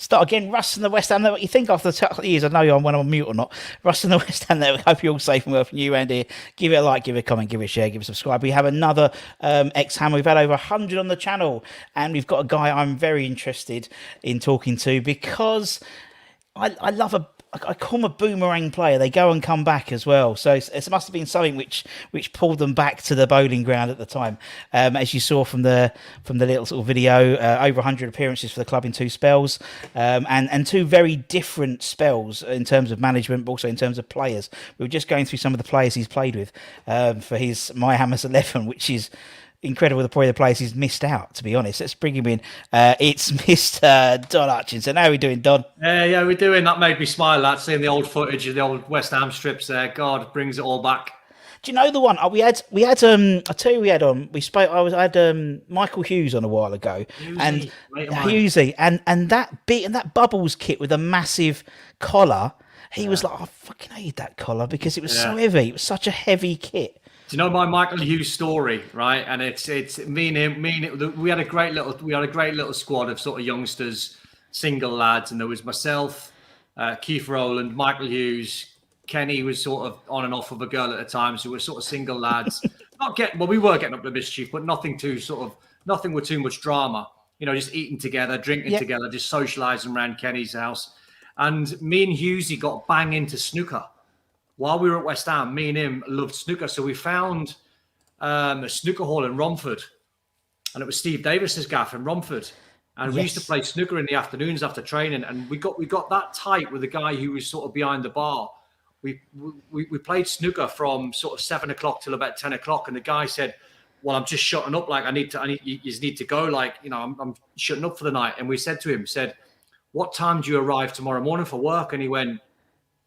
start again. Russ and the West Ham Network. You think after the couple of years, I know when I'm on mute or not. Russ and the West Ham Network. Hope you're all safe and well from you, Andy. Give it a like, give it a comment, give it a share, give it a subscribe. We have another ex-Hammer. We've had over 100 on the channel, and we've got a guy I'm very interested in talking to because I love I call them a boomerang player. They go and come back as well. So it must have been something which pulled them back to the bowling ground at the time. As you saw from the little sort of video, over 100 appearances for the club in 2 spells, and 2 very different spells in terms of management, but also in terms of players. We were just going through some of the players he's played with for his My Hammers 11, which is incredible, the probably the players he's missed out, to be honest. Let's bring him in. It's Mr. Don Hutchison. How are we doing, Don? Yeah, we're doing. That made me smile, that, seeing the old footage of the old West Ham strips there. God, brings it all back. Do you know the one we had? I tell you, we had on. We spoke. I had Michael Hughes on a while ago, and Hughesy, and that Bubbles kit with a massive collar. He was like, I fucking hated that collar because it was so heavy. It was such a heavy kit. Do you know my Michael Hughes story, right? And it's me and him. We had a great little squad of sort of youngsters, single lads, and there was myself, Keith Rowland, Michael Hughes. Kenny was sort of on and off with a girl at the time, so we're sort of single lads. We were getting up to mischief, but nothing with too much drama. You know, just eating together, drinking together, just socialising around Kenny's house. And me and Hughesy got bang into snooker. While we were at West Ham, me and him loved snooker. So we found a snooker hall in Romford. And it was Steve Davis's gaff in Romford. And we used to play snooker in the afternoons after training. And we got that tight with the guy who was sort of behind the bar. We played snooker from sort of 7 o'clock till about 10 o'clock. And the guy said, well, I'm just shutting up. Like, you just need to go. Like, you know, I'm shutting up for the night. And we said to him, what time do you arrive tomorrow morning for work? And he went,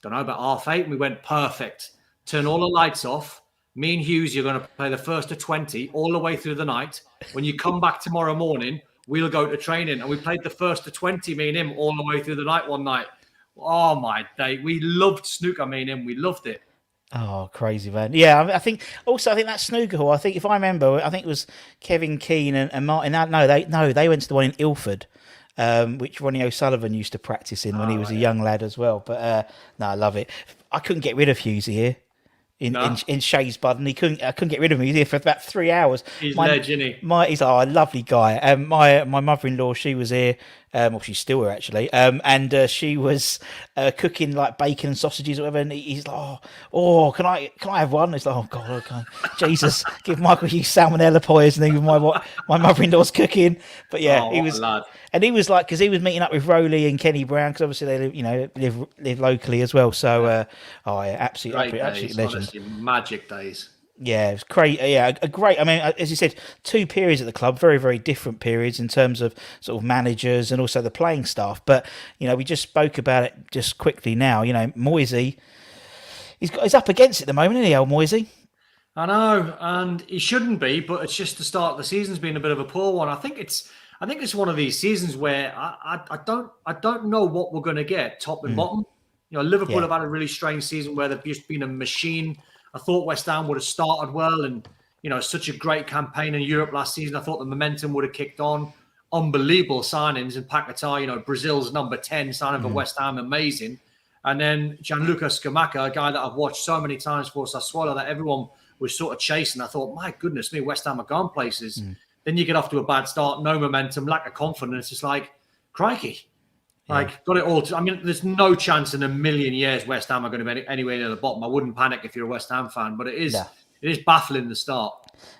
don't know, about 8:30. And we went, perfect. Turn all the lights off. Me and Hughes, you're going to play the first of 20 all the way through the night. When you come back tomorrow morning, we'll go to training. And we played the first of 20, me and him, all the way through the night one night. Oh, my day. We loved snooker, me and him. We loved it. Oh, crazy, man. Yeah, I think that snooker hall, I think if I remember, I think it was Kevin Keane and Martin. They went to the one in Ilford. Which Ronnie O'Sullivan used to practice in when he was a young lad as well. But I love it. I couldn't get rid of Hughesy here in Shays Bud, I couldn't get rid of him. He was here for about 3 hours. He's legend, he's a lovely guy. My mother-in-law, she was here. Well, she's still here actually. And she was cooking like bacon and sausages or whatever. And he's like, oh, can I have one? It's like, oh God, okay. Jesus, give Michael Hughes salmonella poisoning with my mother-in-law's cooking. But yeah, he was, lad. And he was like, because he was meeting up with Rowley and Kenny Brown, because obviously they live locally as well. So, absolutely legend. Honestly, magic days. Yeah, it was great. Yeah, a great. I mean, as you said, 2 periods at the club, very, very different periods in terms of sort of managers and also the playing staff. But we just spoke about it just quickly now. Moisey, he's up against it at the moment, isn't he, old Moisey? I know, and he shouldn't be, but it's just the start of the season's been a bit of a poor one. I think it's one of these seasons where I don't know what we're going to get, top and bottom. Liverpool have had a really strange season where they've just been a machine. I thought West Ham would have started well and, such a great campaign in Europe last season. I thought the momentum would have kicked on. Unbelievable signings in Paquetá, Brazil's number 10 signing for West Ham, amazing. And then Gianluca Scamacca, a guy that I've watched so many times for Sassuolo that everyone was sort of chasing. I thought, my goodness me, West Ham are gone places. Then you get off to a bad start, no momentum, lack of confidence. It's like, crikey. Got it all. There's no chance in a million years West Ham are going to be anywhere near the bottom. I wouldn't panic if you're a West Ham fan, but it is baffling the start.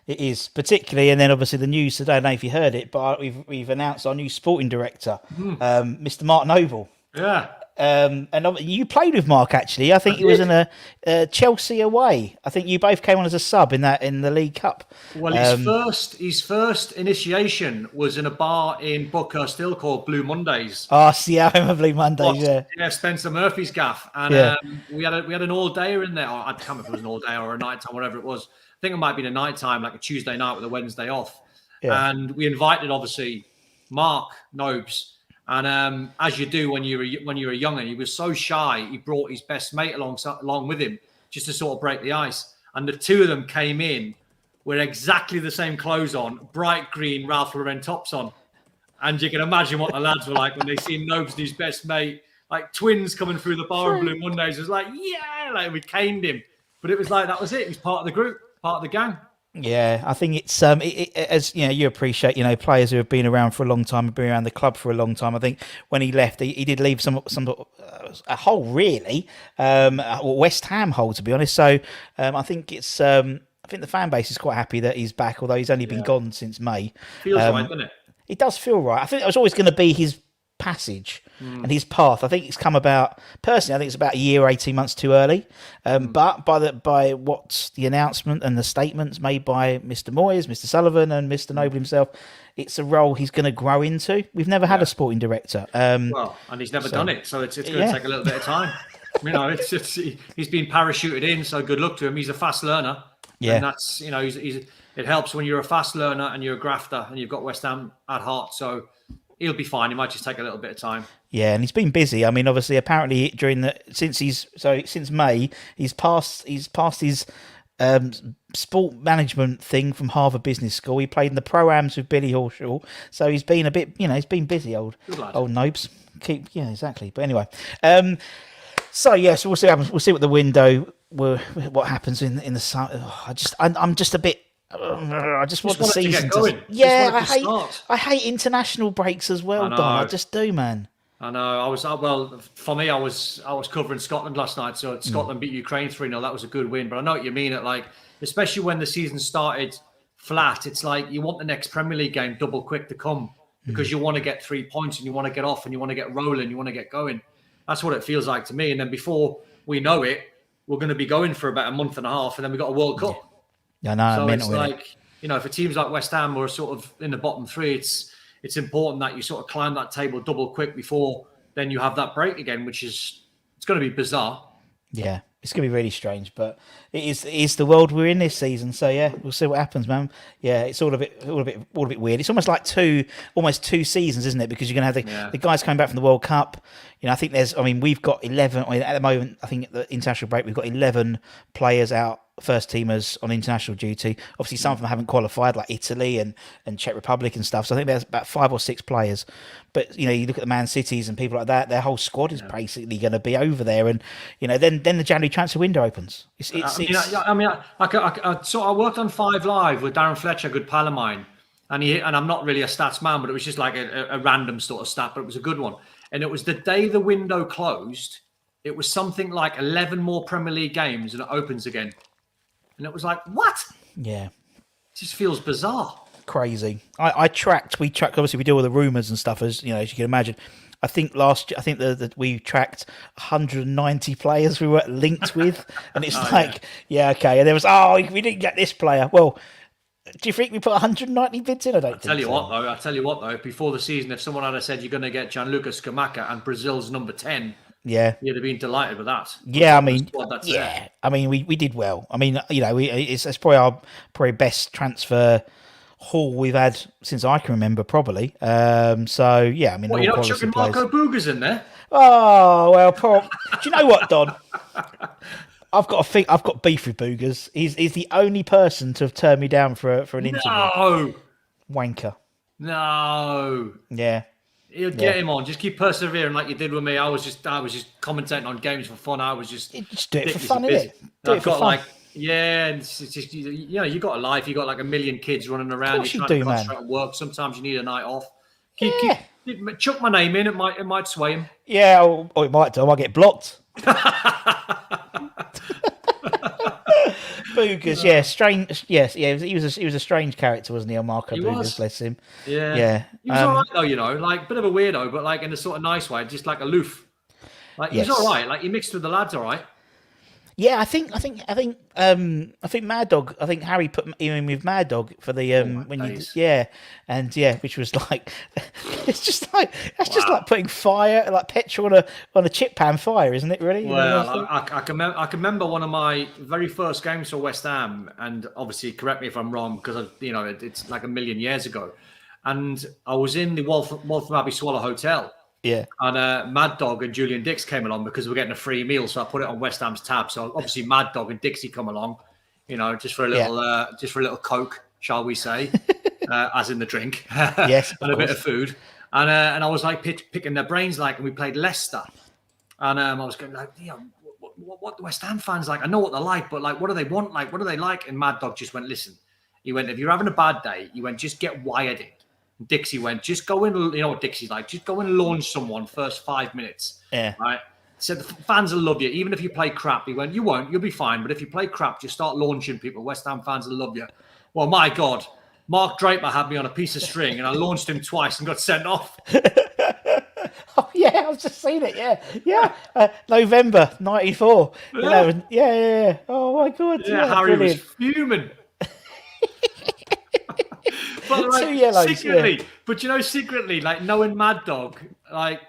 It is, particularly, and then obviously the news today. I don't know if you heard it, but we've announced our new sporting director, Mr. Mark Noble. Yeah. And you played with Mark actually. I think it was in a Chelsea away. I think you both came on as a sub in the League Cup. Well, his first initiation was in a bar in Buckhurst Hill called Blue Mondays. Oh, see, I remember Blue Mondays. Yeah, Spencer Murphy's gaff, and we had an all dayer in there. I can't remember if it was an all day or a night time, whatever it was. I think it might be a night time, like a Tuesday night with a Wednesday off. Yeah. And we invited obviously Mark Nobes. And as you do when you're a young'un, he was so shy. He brought his best mate along with him just to sort of break the ice. And the two of them came in with exactly the same clothes on, bright green Ralph Lauren tops on. And you can imagine what the lads were like when they seen Nobes and his best mate, like twins coming through the bar on Blue Mondays. It was like, yeah, like we caned him. But it was like, that was it. He was part of the group, part of the gang. Yeah, I think it's as you know, you appreciate, you know, players who have been around for a long time, have been around the club for a long time. I think when he left, he did leave some a hole, really, West Ham hole, to be honest. So I think it's I think the fan base is quite happy that he's back, although he's only been gone since May. Feels right, doesn't it? It does feel right. I think it was always going to be his passage and his path. I think it's come about, personally, I think it's about a year, 18 months too early. But by what's the announcement and the statements made by Mr. Moyes, Mr. Sullivan and Mr. Noble himself, it's a role he's going to grow into. We've never had a sporting director. Well, and he's never done it, so it's going to take a little bit of time. You know, it's just, he's been parachuted in, so good luck to him. He's a fast learner. Yeah. And that's, you know, it helps when you're a fast learner and you're a grafter and you've got West Ham at heart. So he'll be fine. He might just take a little bit of time. Yeah, and he's been busy. I mean, obviously, apparently since May, he's passed his sport management thing from Harvard Business School. He played in the pro-ams with Billy Horschel. So he's been a bit, you know, he's been busy, old Nobes. Yeah, exactly. But anyway, so yes, we'll see what happens. We'll see what the window, what happens in the sun. Oh, I'm just a bit. I just want the season to get going. I hate international breaks as well, Don. I just do, man. I know. For me, I was covering Scotland last night. So Scotland beat Ukraine 3-0. That was a good win. But I know what you mean. Especially when the season started flat, it's like you want the next Premier League game double quick to come because you want to get 3 points and you want to get off and you want to get rolling. You want to get going. That's what it feels like to me. And then before we know it, we're going to be going for about a month and a half, and then we got a World Cup. Yeah, no, so it's like, you know, for teams like West Ham who are sort of in the bottom three, it's important that you sort of climb that table double quick before then you have that break again, which is, it's going to be bizarre. Yeah, it's going to be really strange, but it is the world we're in this season. So yeah, we'll see what happens, man. Yeah, it's all a bit weird. It's almost like two seasons, isn't it? Because you're going to have the guys coming back from the World Cup. You know, I think we've got 11 at the moment. I think at the international break we've got 11 players out, first teamers on international duty. Obviously, some of them haven't qualified, like Italy and Czech Republic and stuff. So I think there's about 5 or 6 players. But you know, you look at the Man Cities and people like that; their whole squad is basically going to be over there. And you know, then the January transfer window opens. I worked on 5 Live with Darren Fletcher, a good pal of mine, and I'm not really a stats man, but it was just like a random sort of stat, but it was a good one. And it was the day the window closed. It was something like 11 more Premier League games, and it opens again. And it was like, what? Yeah. It just feels bizarre. Crazy. We tracked, obviously we deal with the rumours and stuff, as you know, as you can imagine. I think we tracked 190 players we were linked with. And it's and there was, we didn't get this player. Well, do you think we put 190 bids in? I tell you what though, before the season, if someone had said you're going to get Gianluca Scamacca and Brazil's number 10, you'd have been delighted with that. Yeah, I mean, we did well. I mean, you know, it's probably our best transfer haul we've had since I can remember, probably. So yeah, I mean, you're not chucking Marco Boogers in there? Oh well, do you know what, Don? I've got beef with Boogers. He's the only person to have turned me down for an interview. No, wanker. No. Yeah. You'll get him on. Just keep persevering like you did with me. I was just commentating on games for fun. I was just do it for fun, innit? Do it for fun. It's just, you know, you got a life. You got like a million kids running around. Of course you do, man. At work. Sometimes you need a night off. Chuck my name in. It might sway him. Yeah, or it might do. I might get blocked. Boogers, strange. Yes, he was a strange character, wasn't he? On Marco Boogers, bless him. Yeah. He was all right though, you know, like bit of a weirdo, but like in a sort of nice way, just like aloof. Like he was all right. Like he mixed with the lads, all right. Yeah, I think Mad Dog. I think Harry put him in with Mad Dog for the which was like it's just like like putting fire, like petrol on a chip pan fire, isn't it? Really? Well, I can remember one of my very first games for West Ham, and obviously correct me if I'm wrong because it's like a million years ago, and I was in the Waltham Abbey Swallow Hotel. Yeah, and Mad Dog and Julian Dix came along because we're getting a free meal, so I put it on West Ham's tab. So obviously Mad Dog and Dixie come along, you know, just for a little Coke, shall we say, as in the drink, Yes, and a bit of food. And I was like picking their brains, like, and we played Leicester. And I was going like, what the West Ham fans like? I know what they're like, but like, what do they want? Like, what do they like? And Mad Dog just went, listen. He went, if you're having a bad day, he went, just get wired in. And Dixie went, just go in. You know what Dixie's like? Just go and launch someone first 5 minutes. Yeah. Right. Said the fans will love you, even if you play crap. He went, you won't. You'll be fine. But if you play crap, just start launching people. West Ham fans will love you. Well, my God, Mark Draper had me on a piece of string, and I launched him twice and got sent off. Oh yeah, I've just seen it. Yeah. November '94. Yeah. Oh my God. Yeah, Harry was fuming. But like, 2 yellows, secretly, but secretly, like knowing Mad Dog, like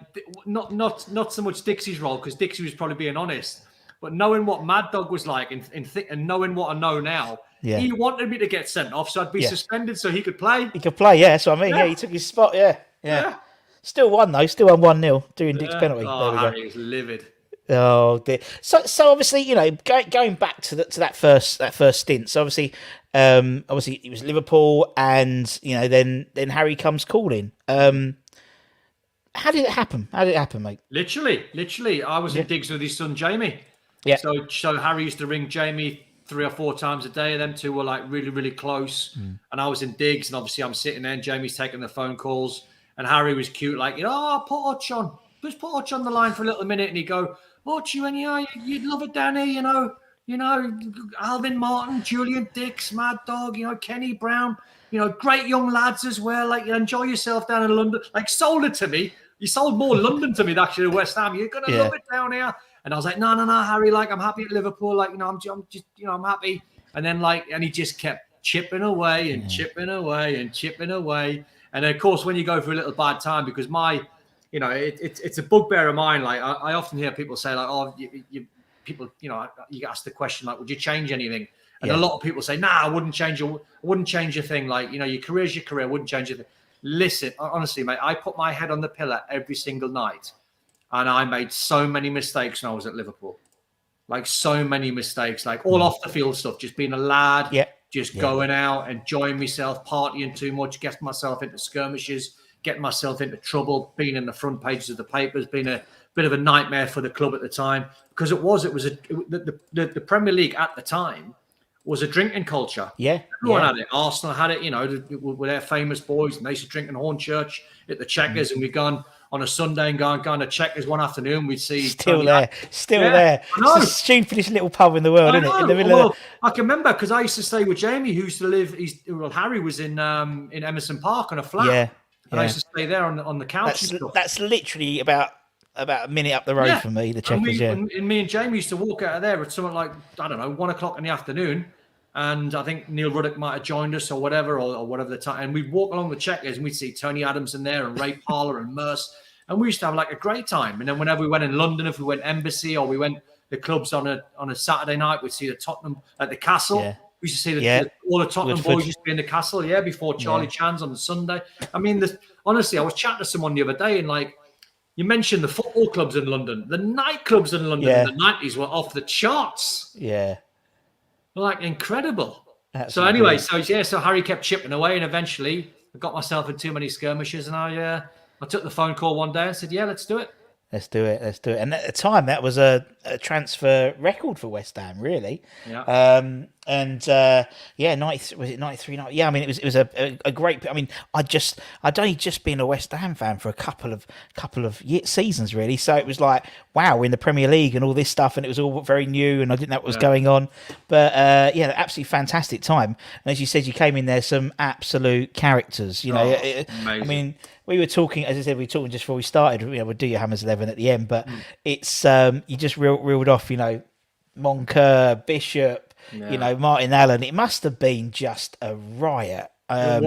not so much Dixie's role, because Dixie was probably being honest, but knowing what Mad Dog was like and knowing what I know now, he wanted me to get sent off, so I'd be suspended so he could play. He could play, yeah. That's what I mean. Yeah, he took his spot. Yeah. Still won though. Still won 1-0 during Dick's penalty. Oh, Harry was livid. Oh dear. So obviously, going back to that first stint. So obviously it was Liverpool, and then Harry comes calling. How did it happen? Mate? Literally, I was in digs with his son Jamie. Yeah. So Harry used to ring Jamie 3 or 4 times a day. Them two were like really, really close. And I was in digs, and obviously I'm sitting there, and Jamie's taking the phone calls, and Harry was cute, like, put Hutch on. Just put Hutch on the line for a little minute, and he'd go, Hutch, you'd love it down here, Alvin Martin, Julian Dix, Mad Dog, Kenny Brown, great young lads as well. Like, you enjoy yourself down in London. Like, sold it to me. You sold more London to me than actually West Ham. You're gonna love it down here. And I was like, no, Harry. Like, I'm happy at Liverpool. Like, I'm just, I'm happy. And then and he just kept chipping away and chipping away and chipping away. And then, of course, when you go through a little bad time, because it's a bugbear of mine. Like, I often hear people say, like, oh, people, you ask the question, like, would you change anything? And a lot of people say, nah, I wouldn't change a thing. Like, your career's your career. I wouldn't change it. Listen, honestly, mate, I put my head on the pillow every single night, and I made so many mistakes when I was at Liverpool. Like, so many mistakes, like all off the field stuff, just being a lad, going out, enjoying myself, partying too much, getting myself into skirmishes, getting myself into trouble, being in the front pages of the papers, being a bit of a nightmare for the club at the time, because the Premier League at the time was a drinking culture. Yeah. Everyone had it. Arsenal had it, with their famous boys, and they used to drink in Hornchurch at the Checkers, and we'd gone on a Sunday and gone to Checkers one afternoon. We'd see still there. It's the stupidest little pub in the world, isn't it? In the middle I can remember, because I used to stay with Jamie, who used to live. Harry was in Emerson Park on a flat. Yeah. And I used to stay there on the couch. That's literally about a minute up the road from me, the Checkers. And me and Jamie used to walk out of there at something like, I don't know, 1:00 in the afternoon. And I think Neil Ruddock might have joined us or whatever, or whatever the time. And we'd walk along the Checkers, and we'd see Tony Adams in there, and Ray Parlour and Merce. And we used to have like a great time. And then whenever we went in London, if we went Embassy or we went the clubs on a Saturday night, we'd see the Tottenham at the Castle. Yeah. We used to see all the Tottenham boys used to be in the Castle, before Charlie Chan's on the Sunday. I mean, honestly, I was chatting to someone the other day, and like, you mentioned the football clubs in London. The nightclubs in London in the 90s were off the charts. Yeah. Like, incredible. Absolutely. So anyway, so Harry kept chipping away, and eventually I got myself in too many skirmishes, and I took the phone call one day and said, let's do it. Let's do it. And at the time, that was a transfer record for West Ham, really. Yeah. 90, was it 93? Yeah, I mean, it was a great. I mean, I'd only just been a West Ham fan for a couple of seasons, really. So it was like, wow, we're in the Premier League and all this stuff, and it was all very new, and I didn't know what was going on. But absolutely fantastic time. And as you said, you came in there some absolute characters. Amazing. I mean, we were talking, as I said, just before we started. We'll do your Hammers 11 at the end, but it's you just reeled off, Moncur, Bishop, Martin Allen. It must have been just a riot. It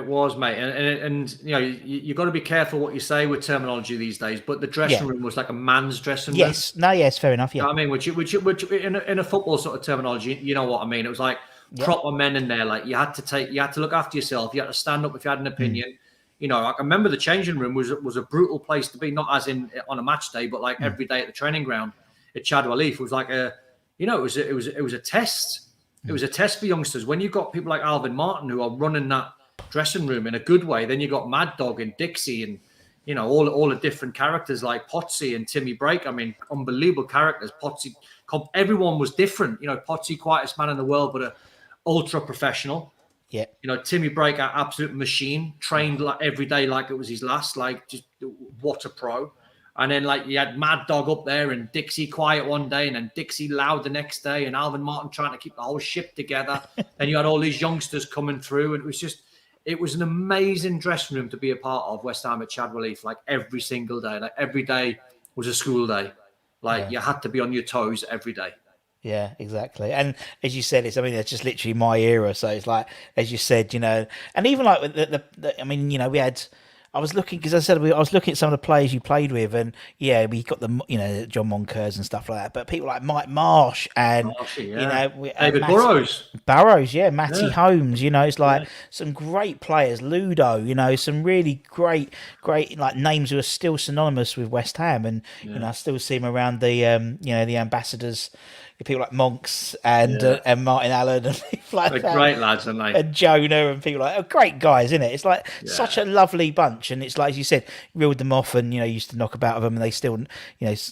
was, mate. And you got to be careful what you say with terminology these days. But the dressing room was like a man's dressing room. Yes, fair enough. Yeah, I mean, which in a football sort of terminology, you know what I mean. It was like proper men in there. Like, you had to look after yourself. You had to stand up if you had an opinion. I can remember the changing room was a brutal place to be, not as in on a match day, but like every day at the training ground at Chadwell Heath. It was like it was a test. it was a test for youngsters. When you've got people like Alvin Martin who are running that dressing room in a good way, then you got Mad Dog and Dixie and all the different characters like Potsy and Timmy Brake. I mean, unbelievable characters. Potsy, everyone was different. Potsy, quietest man in the world, but a ultra professional. Yeah. Timmy Brake, an absolute machine, trained like every day like it was his last. Like, just what a pro. And then like you had Mad Dog up there and Dixie quiet one day and then Dixie loud the next day and Alvin Martin trying to keep the whole ship together. And you had all these youngsters coming through, and it was an amazing dressing room to be a part of, West Ham at Chadwell Heath, like every single day. Like every day was a school day. Like you had to be on your toes every day. Yeah, exactly. And as you said, it's just literally my era. So it's like, as you said, and even like with we had. I was looking because I was looking at some of the players you played with, and we got the John Moncurs and stuff like that. But people like Mike Marsh and David Burrows, Matty Holmes. It's like some great players. Ludo, some really great like names who are still synonymous with West Ham, and I still see them around the the ambassadors. People like Monks and Martin Allen and people like they're that. Great lads, aren't they? And Jonah and people like great guys, isn't it? It's like such a lovely bunch, and it's like, as you said, reeled them off, and used to knock about with them, and they still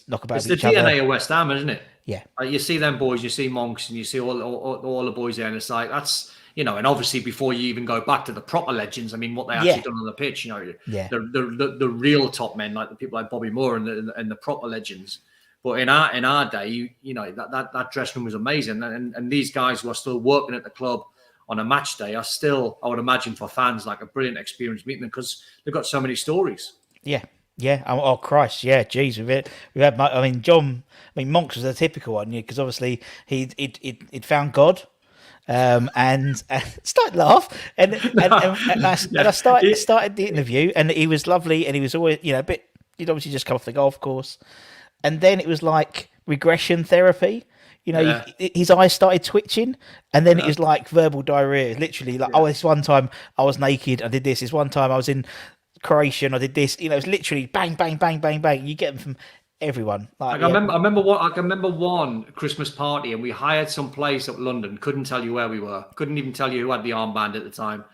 knock about. It's with the each DNA other. of West Ham, isn't it? Yeah. Like you see them boys, you see Monks, and you see all the boys there, and it's like that's and obviously before you even go back to the proper legends, I mean, what they actually done on the pitch, the real top men, like the people like Bobby Moore and the proper legends. But in our day, that dressing room was amazing, and these guys who are still working at the club on a match day are still, I would imagine, for fans, like a brilliant experience meeting them because they've got so many stories. Yeah. Yeah. Oh Christ. Yeah. Geez. We've had. Monks was a typical one, because obviously he'd found God. And started to laugh, and I started the interview, and he was lovely, and he was always a bit. He'd obviously just come off the golf course. And then it was like regression therapy. His eyes started twitching, and then it was like verbal diarrhea. Literally, like, this one time I was naked, I did this. This one time I was in Croatia and I did this. It's literally bang, bang, bang, bang, bang. You get them from everyone. I remember one Christmas party, and we hired some place up London. Couldn't tell you where we were. Couldn't even tell you who had the armband at the time.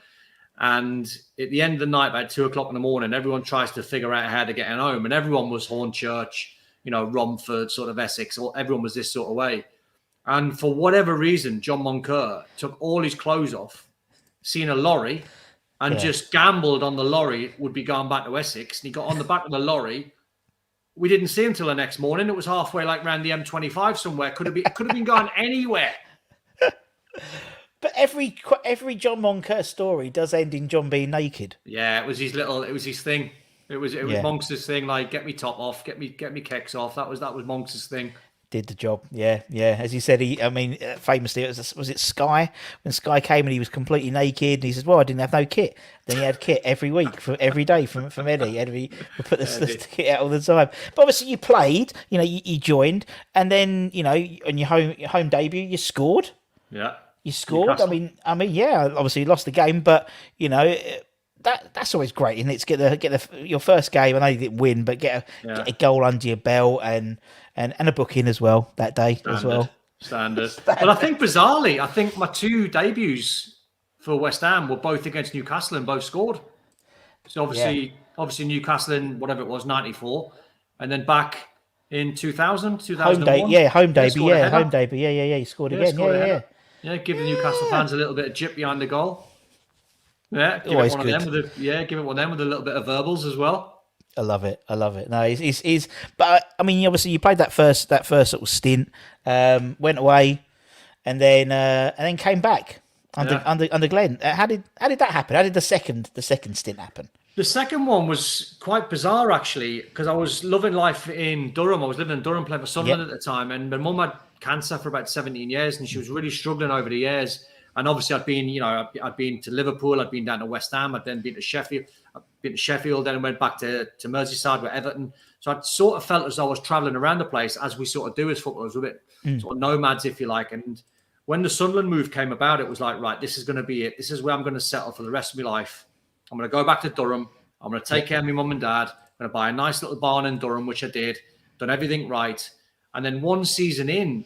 And at the end of the night, about 2:00 in the morning, everyone tries to figure out how to get home, and everyone was Hornchurch, Romford, sort of Essex, or everyone was this sort of way. And for whatever reason, John Moncur took all his clothes off, seen a lorry, and just gambled on the lorry would be going back to Essex. And he got on the back of the lorry. We didn't see him till the next morning. It was halfway like around the M25 somewhere. Could have been going anywhere. But every John Moncur story does end in John being naked. Yeah, it was his thing. It was Monks' thing, like get me top off, get me kecks off. That was Monks' thing. Did the job, yeah. As he said, famously, was it Sky? When Sky came and he was completely naked, and he says, "Well, I didn't have no kit." Then he had kit every week, every day from Eddie. Eddie would put the kit out all the time. But obviously, you played, you joined, and then on your home debut, you scored. Yeah, you scored. Newcastle. I mean, obviously you lost the game, but that's always great, isn't it? To get your first game. I know you didn't win, but get a goal under your belt and a booking as well that day as well. Standard. But I think bizarrely, my two debuts for West Ham were both against Newcastle and both scored. So obviously Newcastle in whatever it was, 94, and then back in 2000, 2001. Home debut. Yeah. He scored again. Yeah, give the Newcastle fans a little bit of jip behind the goal. Yeah, give it one of them with a little bit of verbals as well. I love it. No, he's. But I mean, obviously, you played that first sort of stint, went away, and then came back under Glenn. How did that happen? How did the second stint happen? The second one was quite bizarre, actually, because I was loving life in Durham. I was living in Durham, playing for Sunderland at the time, and my mum had cancer for about 17 years, and she was really struggling over the years. And obviously, I'd been to Liverpool, I'd been down to West Ham, I'd then been to Sheffield, then I went back to Merseyside with Everton. So I sort of felt as though I was travelling around the place, as we sort of do as footballers, a bit sort of nomads, if you like. And when the Sunderland move came about, it was like, right, this is going to be it. This is where I'm going to settle for the rest of my life. I'm going to go back to Durham. I'm going to take care of my mum and dad. I'm going to buy a nice little barn in Durham, which I did. Done everything right. And then one season in,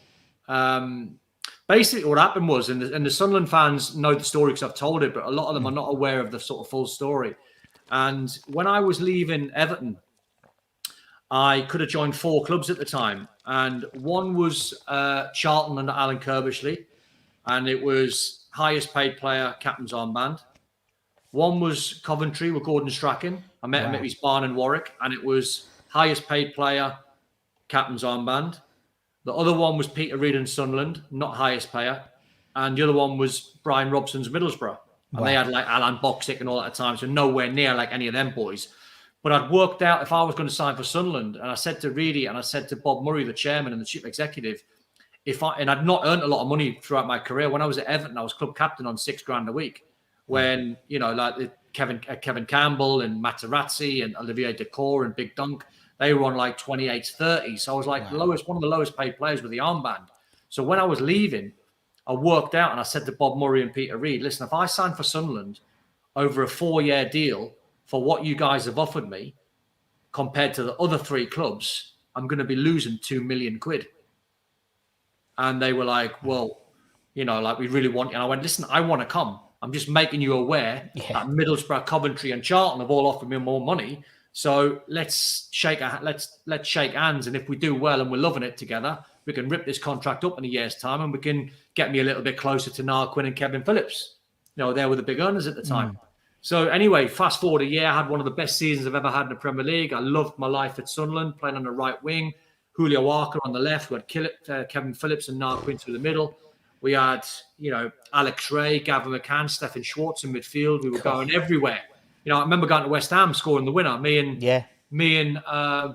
basically what happened was, and the Sunderland fans know the story because I've told it, but a lot of them are not aware of the sort of full story. And when I was leaving Everton, I could have joined 4 clubs at the time. And one was Charlton under Alan Kirbishley, and it was highest paid player, captain's armband. One was Coventry with Gordon Strachan. I met him at his barn in Warwick, and it was highest paid player, captain's armband. The other one was Peter Reid and Sunderland, not highest payer. And the other one was Brian Robson's Middlesbrough. And they had like Alan Boxick and all at the time, so nowhere near like any of them boys. But I'd worked out if I was going to sign for Sunderland, and I said to Reedy and I said to Bob Murray, the chairman and the chief executive, and I'd not earned a lot of money throughout my career. When I was at Everton, I was club captain on $6,000 a week. When, you know, like Kevin Campbell and Materazzi and Olivier Decor and Big Dunk, they were on like 28, 30. So I was like one of the lowest paid players with the armband. So when I was leaving, I worked out and I said to Bob Murray and Peter Reid, listen, if I sign for Sunderland over a 4-year deal for what you guys have offered me compared to the other 3 clubs, I'm going to be losing £2 million. And they were like, well, you know, like we really want you. And I went, listen, I want to come. I'm just making you aware that Middlesbrough, Coventry and Charlton have all offered me more money. So let's shake hands. And if we do well and we're loving it together, we can rip this contract up in a year's time and we can get me a little bit closer to Niall Quinn and Kevin Phillips. You know, they were the big earners at the time. So anyway, fast forward a year, I had one of the best seasons I've ever had in the Premier League. I loved my life at Sunderland, playing on the right wing, Julio Walker on the left. We had Kevin Phillips and Niall Quinn through the middle. We had, you know, Alex Ray, Gavin McCann, Stephen Schwartz in midfield. We were going everywhere. You know, I remember going to West Ham, scoring the winner. Me and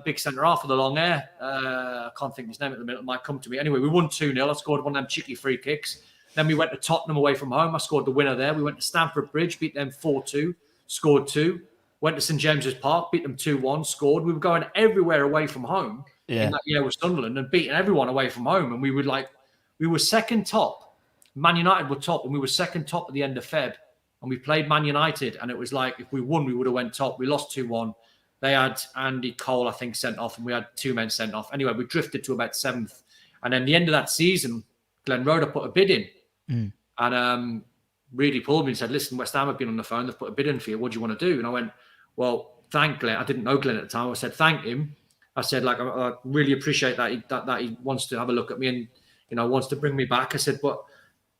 big centre half with the long hair. I can't think of his name at the minute. It might come to me. Anyway, we won 2-0. I scored one of them cheeky free kicks. Then we went to Tottenham away from home. I scored the winner there. We went to Stamford Bridge, beat them 4-2, scored 2. Went to St James's Park, beat them 2-1, scored. We were going everywhere away from home in that year with Sunderland and beating everyone away from home. And we were second top. Man United were top, and we were second top at the end of Feb. And we played Man United, and it was like if we won, we would have went top. We lost 2-1. They had Andy Cole, I think, sent off, and we had 2 men sent off. Anyway, we drifted to about 7th. And then the end of that season, Glenn Roeder put a bid in. And really pulled me and said, listen, West Ham have been on the phone. They've put a bid in for you. What do you want to do? And I went, well, thank Glenn. I didn't know Glenn at the time. I said, thank him. I said, like, I really appreciate that he wants to have a look at me and, you know, wants to bring me back. I said, but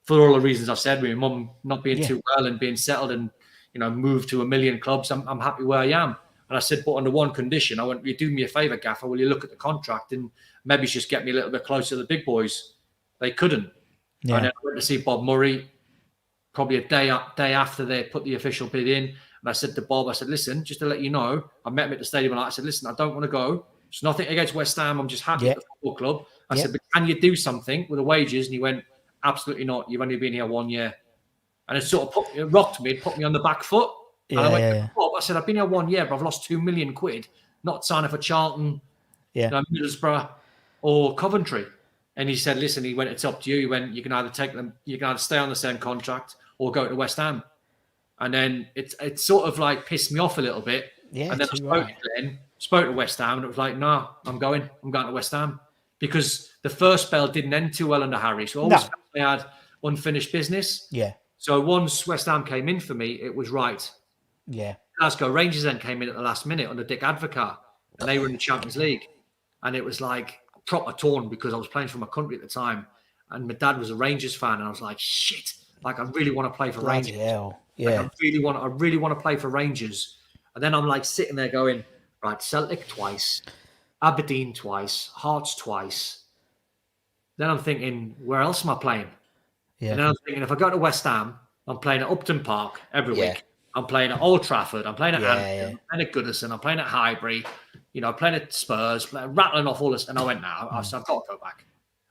for all the reasons I've said, with my mum not being too well and being settled and, you know, moved to a million clubs, I'm happy where I am. And I said, but under one condition, I went, you do me a favour, Gaffer, will you look at the contract and maybe just get me a little bit closer to the big boys? They couldn't. And then I went to see Bob Murray probably a day after they put the official bid in. And I said to Bob, I said, listen, just to let you know, I met him at the stadium and I said, listen, I don't want to go. It's nothing against West Ham. I'm just happy at the football club. I said, but can you do something with the wages? And he went, absolutely not. You've only been here 1 year. And it sort of rocked me. It put me on the back foot. And I went, Bob, I said, I've been here 1 year, but I've lost £2 million, not signing for Charlton, Middlesbrough or Coventry. And he said, listen, he went, it's up to you. He went, you can either take them, you can either stay on the same contract or go to West Ham. And then it sort of like pissed me off a little bit. Yeah, and then I spoke to Glenn, spoke to West Ham, and it was like, no, I'm going to West Ham. Because the first spell didn't end too well under Harry. So always they had unfinished business. Yeah. So once West Ham came in for me, it was right. Yeah. Glasgow Rangers then came in at the last minute under Dick Advocaat, and they were in the Champions League. And it was like proper torn because I was playing for my country at the time. And my dad was a Rangers fan. And I was like, shit, like I really want to play for Rangers. Hell. Yeah. Like, I really want to play for Rangers. And then I'm like sitting there going, right, Celtic twice, Aberdeen twice, Hearts twice. Then I'm thinking, where else am I playing? Yeah. And then I'm thinking, if I go to West Ham, I'm playing at Upton Park every week. I'm playing at Old Trafford. I'm playing at Anfield. I'm playing at Goodison. I'm playing at Highbury. You know, playing at Spurs, rattling off all this. And I went, no, I've got to go back.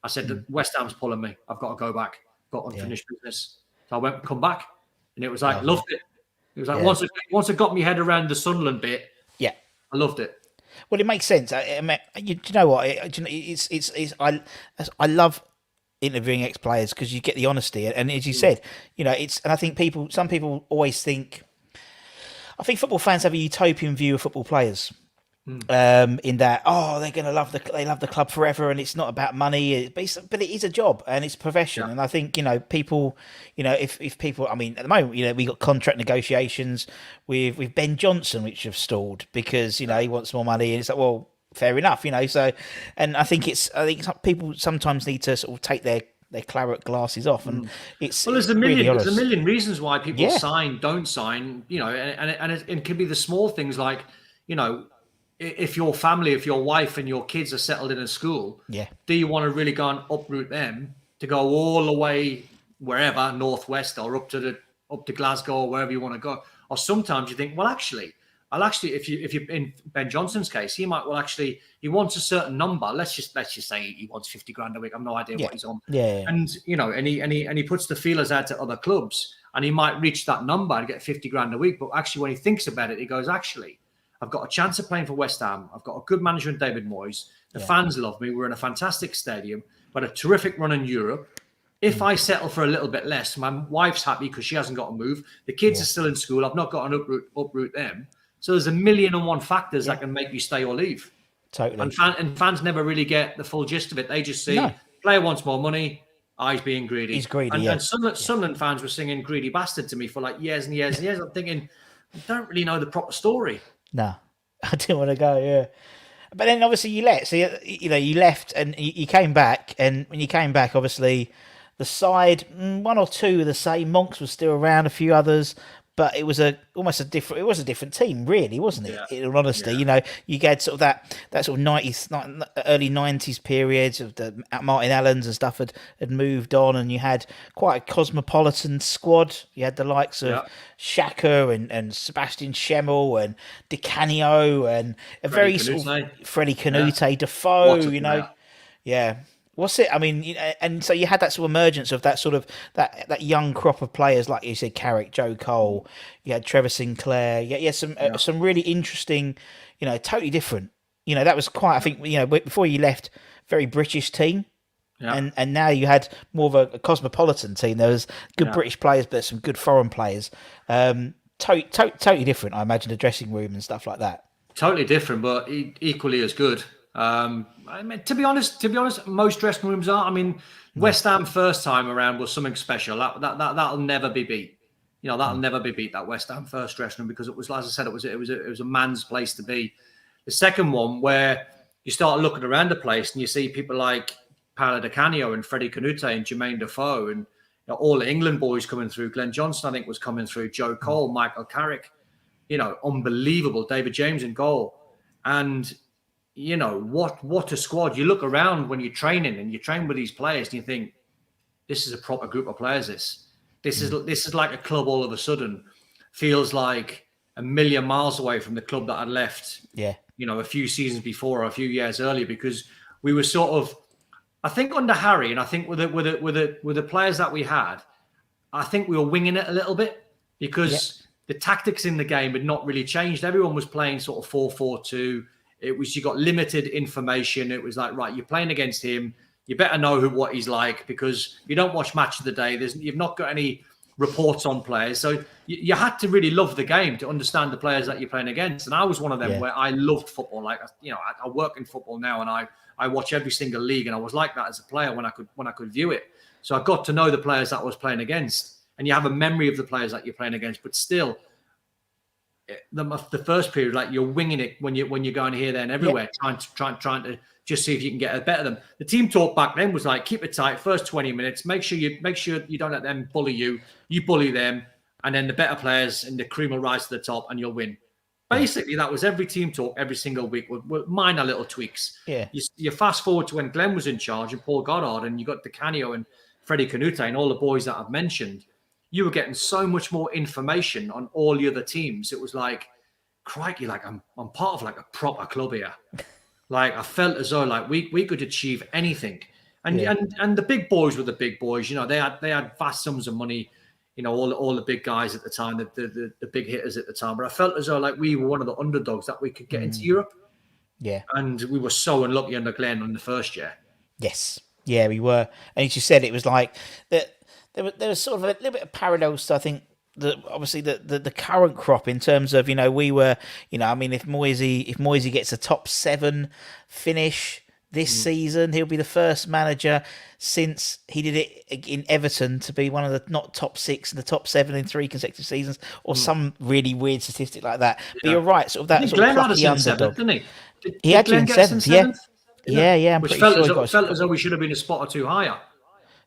I said, West Ham's pulling me. I've got to go back. Got unfinished business. So I went, come back. And it was like, loved it. It was like, once I got my head around the Sunderland bit, I loved it. Well, it makes sense. I mean, you know what? I love interviewing ex-players because you get the honesty, and as you said, you know, and I think some people always think, I think football fans have a utopian view of football players, In that, they're going to they love the club forever, and it's not about money, but it is a job and it's a profession. Yeah. And I think people, if people, I mean, at the moment, we got contract negotiations with Ben Johnson, which have stalled because he wants more money, and it's like, well, fair enough, So, and I think people sometimes need to sort of take their claret glasses off, and it's Well, there's really there's a honest. million reasons why people Yeah, sign, don't sign, and it can be the small things like, if your family, if your wife and your kids are settled in a school, yeah, do you want to really go and uproot them to go all the way wherever, northwest or up to Glasgow or wherever you want to go? Or sometimes you think, well, I'll actually, if you in Ben Johnson's case, he wants a certain number. Let's just say he wants 50 grand a week. I've no idea yeah, what he's on. yeah, And and he puts the feelers out to other clubs, and he might reach that number and get 50 grand a week. But actually, when he thinks about it, he goes, actually, I've got a chance of playing for West Ham. I've got a good manager in David Moyes. The fans love me. We're in a fantastic stadium. We've had a terrific run in Europe. If I settle for a little bit less, my wife's happy because she hasn't got to move. The kids are still in school. I've not got to uproot them. So there's a million and one factors that can make you stay or leave. totally. And fans never really get the full gist of it. They just see player wants more money. He's being greedy. He's greedy, And Sunderland fans were singing "greedy bastard" to me for like years and years and years. I'm thinking, I don't really know the proper story. No, I didn't want to go. Yeah, but then obviously you left and you came back, and when you came back, obviously the side, one or two of the same. Monks was still around, a few others, but it was almost a different team, really, wasn't it? In all honesty, you had sort of that sort of 90s, early 90s periods of the Martin Allens and stuff had moved on, and you had quite a cosmopolitan squad. You had the likes of Xhaka and Sebastian Schemmel and Di Canio and a very sort of Freddie Canute, Defoe, yeah. What's it? I mean, and so you had that sort of emergence of that sort of that young crop of players, like you said, Carrick, Joe Cole. You had Trevor Sinclair. Yeah, some really interesting, totally different. That was quite. I think before you left, very British team, and now you had more of a cosmopolitan team. There was good British players, but some good foreign players. Totally different. I imagine the dressing room and stuff like that. Totally different, but equally as good. I mean, to be honest, most dressing rooms are. I mean, West Ham first time around was something special. That'll never be beat. That'll never be beat. That West Ham first dressing room, because it was, as I said, it was a man's place to be. The second one, where you start looking around the place and you see people like Paolo Di Canio and Freddie Canute and Jermaine Defoe and all the England boys coming through. Glenn Johnson, I think, was coming through. Joe Cole, Michael Carrick, unbelievable. David James in goal, and what a squad. You look around when you're training and you train with these players and you think, this is a proper group of players. This is like a club all of a sudden. Feels like a million miles away from the club that I left. Yeah. A few seasons before or a few years earlier, because we were sort of, I think under Harry, and I think with the players that we had, I think we were winging it a little bit because the tactics in the game had not really changed. Everyone was playing sort of 4-4-2. It was, you got limited information. It was like, right, you're playing against him. You better know what he's like, because you don't watch Match of the Day. You've not got any reports on players. So you had to really love the game to understand the players that you're playing against. And I was one of them where I loved football. Like, I work in football now, and I watch every single league, and I was like that as a player when I could view it. So I got to know the players that I was playing against, and you have a memory of the players that you're playing against, but still, the first period, like, you're winging it when you're going here, there, and everywhere, trying to just see if you can get a better than them. The team talk back then was like, keep it tight, first 20 minutes, make sure you don't let them bully you. You bully them, and then the better players and the cream will rise to the top, and you'll win. Basically, that was every team talk every single week with minor little tweaks. Yeah. You fast forward to when Glenn was in charge and Paul Goddard, and you got Di Canio and Freddie Canute and all the boys that I've mentioned. You were getting so much more information on all the other teams. It was like, crikey, like I'm part of like a proper club here. Like, I felt as though like we could achieve anything. And and the big boys were the big boys. They had vast sums of money. All the big guys at the time, the big hitters at the time. But I felt as though like we were one of the underdogs that we could get into Europe. Yeah. And we were so unlucky under Glenn in the first year. Yes. Yeah, we were. And as you said, it was like that. There was sort of a little bit of parallels to, I think, obviously the current crop in terms of, we were, I mean, if Moisey gets a top 7 finish this season, he'll be the first manager since he did it in Everton to be one of the not top 6 and the top 7 in 3 consecutive seasons, or some really weird statistic like that. But you're right, sort of that sort of plucky underdog. Didn't he? He had you in 7th, yeah. I'm Which pretty sure felt as though we should have been a spot or 2 higher.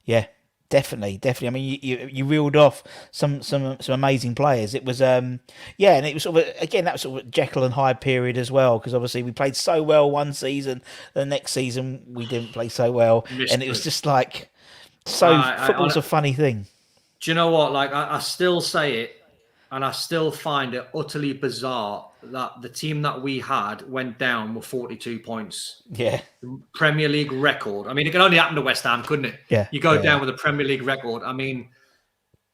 Yeah. Definitely. I mean, you reeled off some amazing players. It was and it was sort of again that was sort of Jekyll and Hyde period as well, because obviously we played so well one season, the next season we didn't play so well, and it was just like football's a funny thing. Do you know what? Like I still say it, and I still find it utterly bizarre that the team that we had went down with 42 points. Yeah. Premier League record. I mean, it could only happen to West Ham, couldn't it? Yeah. You go down with a Premier League record. I mean,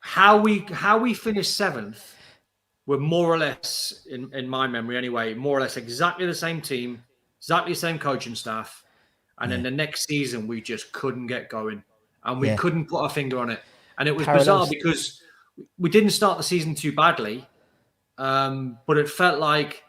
how we finished 7th were more or less, in my memory anyway, more or less exactly the same team, exactly the same coaching staff. And then the next season, we just couldn't get going. And we couldn't put our finger on it. And it was bizarre because we didn't start the season too badly. But it felt like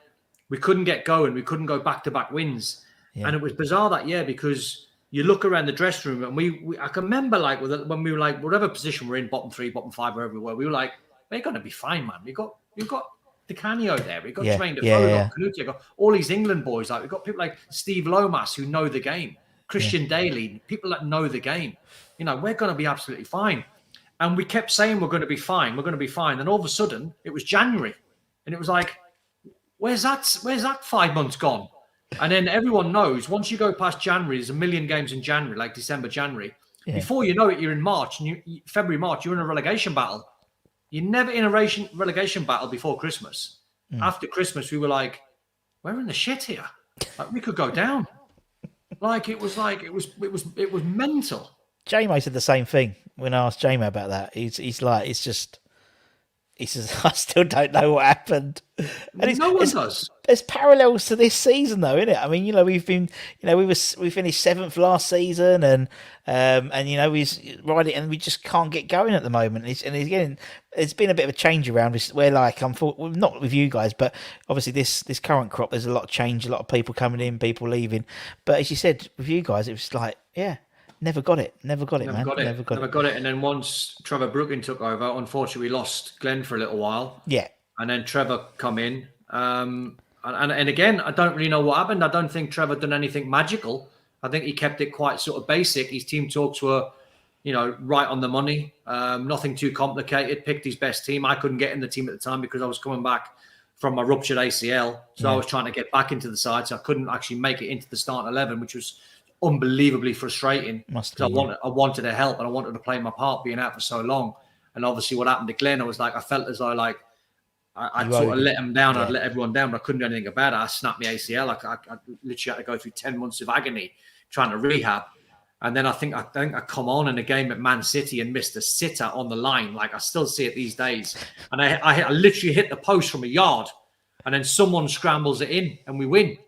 we couldn't get going. We couldn't go back-to-back wins. Yeah. And it was bizarre that year because you look around the dressing room and I can remember like when we were like, whatever position we're in, bottom 3, bottom 5, wherever we were, we were like, we're going to be fine, man. We've got Di Canio there. We've got Tremaine Defoe, we've got Canute, we've got all these England boys. Like we've got people like Steve Lomas who know the game, Christian Daly, people that know the game. We're going to be absolutely fine. And we kept saying we're going to be fine. We're going to be fine. And all of a sudden, it was January. And it was like, where's that 5 months gone? And then everyone knows once you go past January, there's a million games in January, like December, January. Yeah. Before you know it, you're in March, and February, March, you're in a relegation battle. You're never in a relegation battle before Christmas. After Christmas, we were like, we're in the shit here. Like we could go down. It was mental. J-Mo said the same thing when I asked J-Mo about that. He's like, he says, I still don't know what happened. And no one does. There's parallels to this season, though, isn't it? I mean, we've been, we finished 7th last season, and we riding, and we just can't get going at the moment. It's been a bit of a change around. Where not with you guys, but obviously this current crop, there's a lot of change, a lot of people coming in, people leaving. But as you said, with you guys, it was like, Never got it, man. Never got it. And then once Trevor Brooking took over, unfortunately, we lost Glenn for a little while. Yeah. And then Trevor come in. And again, I don't really know what happened. I don't think Trevor done anything magical. I think he kept it quite sort of basic. His team talks were, right on the money. Nothing too complicated. Picked his best team. I couldn't get in the team at the time because I was coming back from my ruptured ACL. So I was trying to get back into the side. So I couldn't actually make it into the starting 11, which was unbelievably frustrating. I wanted to help and I wanted to play my part being out for so long. And obviously what happened to Glenn, I felt as though I'd sort of let him down. I'd let everyone down, but I couldn't do anything about it. I snapped my ACL. I literally had to go through 10 months of agony trying to rehab. And then I think I come on in a game at Man City and missed a sitter on the line. I still see it these days. And I literally hit the post from a yard, and then someone scrambles it in and we win.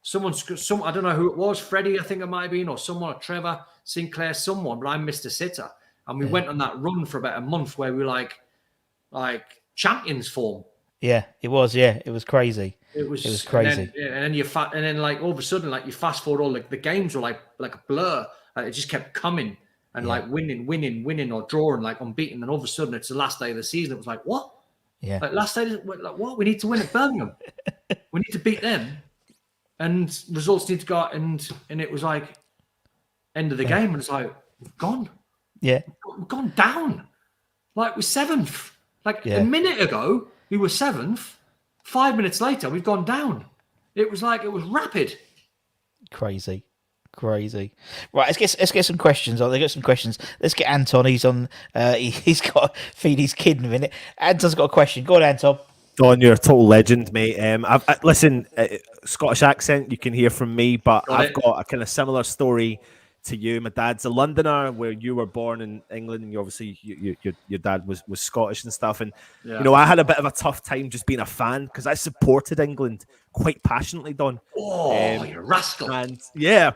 Some I don't know who it was, Freddie, I think it might have been, or someone, or Trevor, Sinclair, someone, but I missed a sitter. And we went on that run for about a month where we were like champions form. Yeah, it was. Yeah, it was crazy. It was crazy. And then all of a sudden, you fast forward, all the games were like a blur. It just kept coming and winning or drawing, unbeaten. And all of a sudden, it's the last day of the season. It was like, what? Yeah. Last day, what? We need to win at Birmingham. We need to beat them. And results need to go out, and it was like end of the game, and it's like we've gone, we've gone down, we're 7th. A minute ago we were 7th. 5 minutes later we've gone down. It was rapid. Crazy. Right, let's get some questions. They got some questions. Let's get Anton. He's on. He's got to feed his kid in a minute. Anton's got a question. Go on, Anton. Don, you're a total legend, mate. Listen, Scottish accent you can hear from me, but I've got a kind of similar story to you. My dad's a Londoner, where you were born in England, and your dad was Scottish and stuff. And I had a bit of a tough time just being a fan because I supported England quite passionately, Don. Oh, you're a rascal! And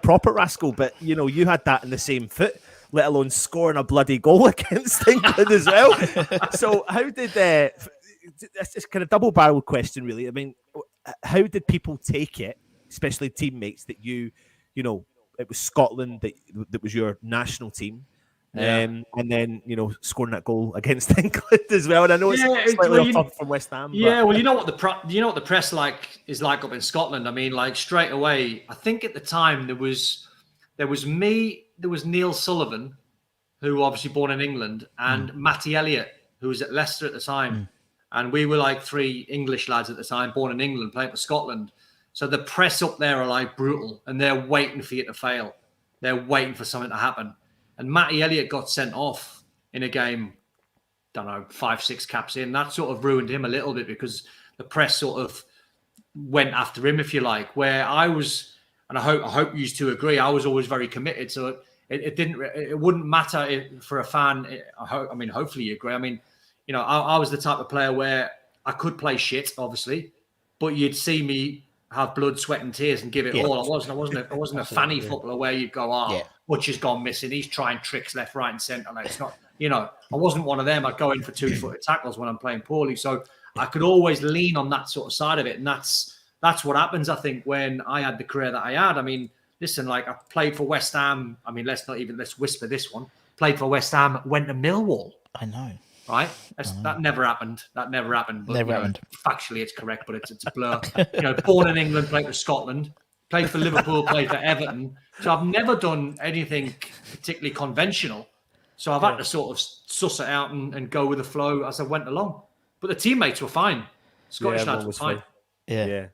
proper rascal. But you had that in the same foot. let alone scoring a bloody goal against England as well. So how did that's just kind of double-barreled question, really. I mean, how did people take it, especially teammates, that you know, it was Scotland that was your national team? And then scoring that goal against England as well. And I know it's slightly off topic from West Ham. Yeah, well, you know what the press is like up in Scotland. I mean, like straight away. I think at the time there was me, there was Neil Sullivan, who obviously born in England, and Matty Elliott, who was at Leicester at the time, and we were like 3 English lads at the time, born in England, playing for Scotland. So the press up there are like brutal, and they're waiting for you to fail. They're waiting for something to happen. And Matty Elliott got sent off in a game, don't know, 5-6 caps in. That sort of ruined him a little bit because the press sort of went after him, if you like. Where I was, and I hope you two agree, I was always very committed. So it wouldn't matter for a fan. Hopefully you agree. I mean, I was the type of player where I could play shit, obviously, but you'd see me have blood, sweat, and tears and give it all. I wasn't a fanny footballer where you'd go, Butch has gone missing. He's trying tricks left, right, and centre. Like, it's not, I wasn't one of them. I'd go in for 2-footed tackles when I'm playing poorly. So I could always lean on that sort of side of it. And that's what happens, I think, when I had the career that I had. I mean, listen, like I played for West Ham. I mean, let's whisper this one. Played for West Ham, went to Millwall. I know. Right? That never happened. But, never happened. Factually, it's correct, but it's a blur. Born in England, played for Scotland, played for Liverpool, played for Everton. So I've never done anything particularly conventional. So I've had to sort of suss it out and go with the flow as I went along. But the teammates were fine. Scottish lads were fine. Yeah.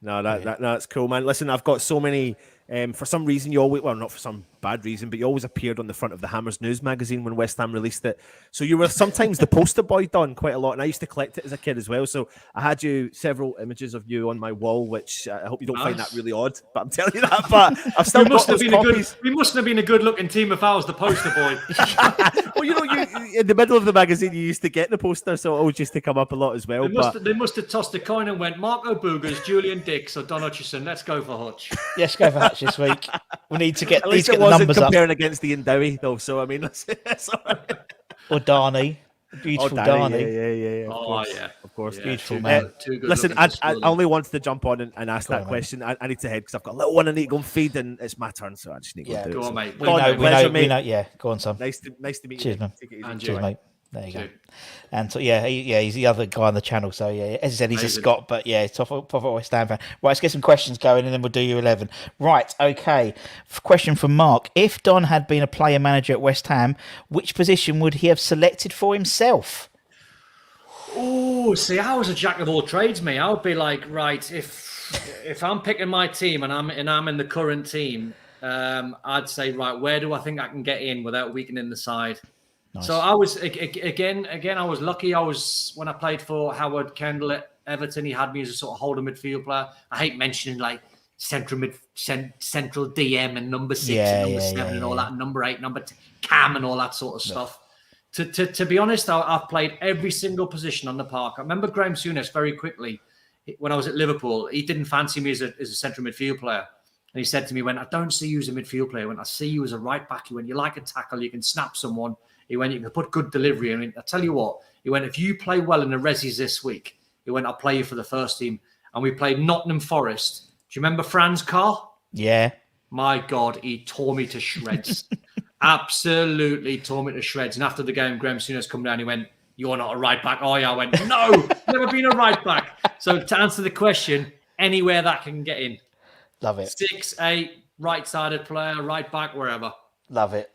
No, that's cool, man. Listen, I've got so many. For some reason, you always, well, not for some bad reason, but you always appeared on the front of the Hammers News magazine when West Ham released it. So you were sometimes the poster boy, Don, quite a lot. And I used to collect it as a kid as well. So I had several images of you on my wall, which I hope you don't find that really odd. But I'm telling you that. But I've still got those copies. We must have been a good-looking team if I was the poster boy. Well, you in the middle of the magazine, you used to get the poster, so it always used to come up a lot as well. They must have tossed a coin and went, Marco Boogers, Julian Dix, or Don Hutchison. Let's go for Hutch. Let's go for Hutch this week. We need to get, at least the wasn't numbers comparing up. against the Indowie, though. So I mean, that's all right. Or Darnie, beautiful Darnie. Yeah, of course. Yeah, beautiful man. Listen, I only wanted to jump on and ask that question. I need to head because I've got a little one I need to go and feed, and it's my turn, so I just need to go do it. Go on, mate. We know. Yeah, go on, son. Nice to meet you. Cheers, man. Cheers, mate. There you go. Cheers. And so he's the other guy on the channel. So as I said, he's a Scot, but proper West Ham fan. Right, let's get some questions going, and then we'll do your 11. Right, okay. Question from Mark: if Don had been a player manager at West Ham, which position would he have selected for himself? Oh, see, I was a jack of all trades, mate. I would be like, right, if I'm picking my team and I'm in the current team, I'd say, right, where do I think I can get in without weakening the side? Nice. So I was again. I was lucky. When I played for Howard Kendall at Everton, he had me as a sort of holder midfield player. I hate mentioning like central DM and number 6 and number 7 and all that, and number 8, number 10, Cam and all that sort of stuff. To be honest, I've played every single position on the park. I remember Graham Souness very quickly when I was at Liverpool. He didn't fancy me as a central midfield player. And he said to me, "When I don't see you as a midfield player, when I see you as a right back, when you like a tackle, you can snap someone." He went, "You can put good delivery." I mean, I tell you what, he went, "If you play well in the Resis this week," he went, "I'll play you for the first team." And we played Nottingham Forest. Do you remember Franz Carr? Yeah. My God, he tore me to shreds. Absolutely tore me to shreds. And after the game, Graham Souness come down, he went, "You're not a right back, are you?" I went, "No, never been a right back." So to answer the question, anywhere that can get in. Love it. 6, 8, right-sided player, right back, wherever. Love it.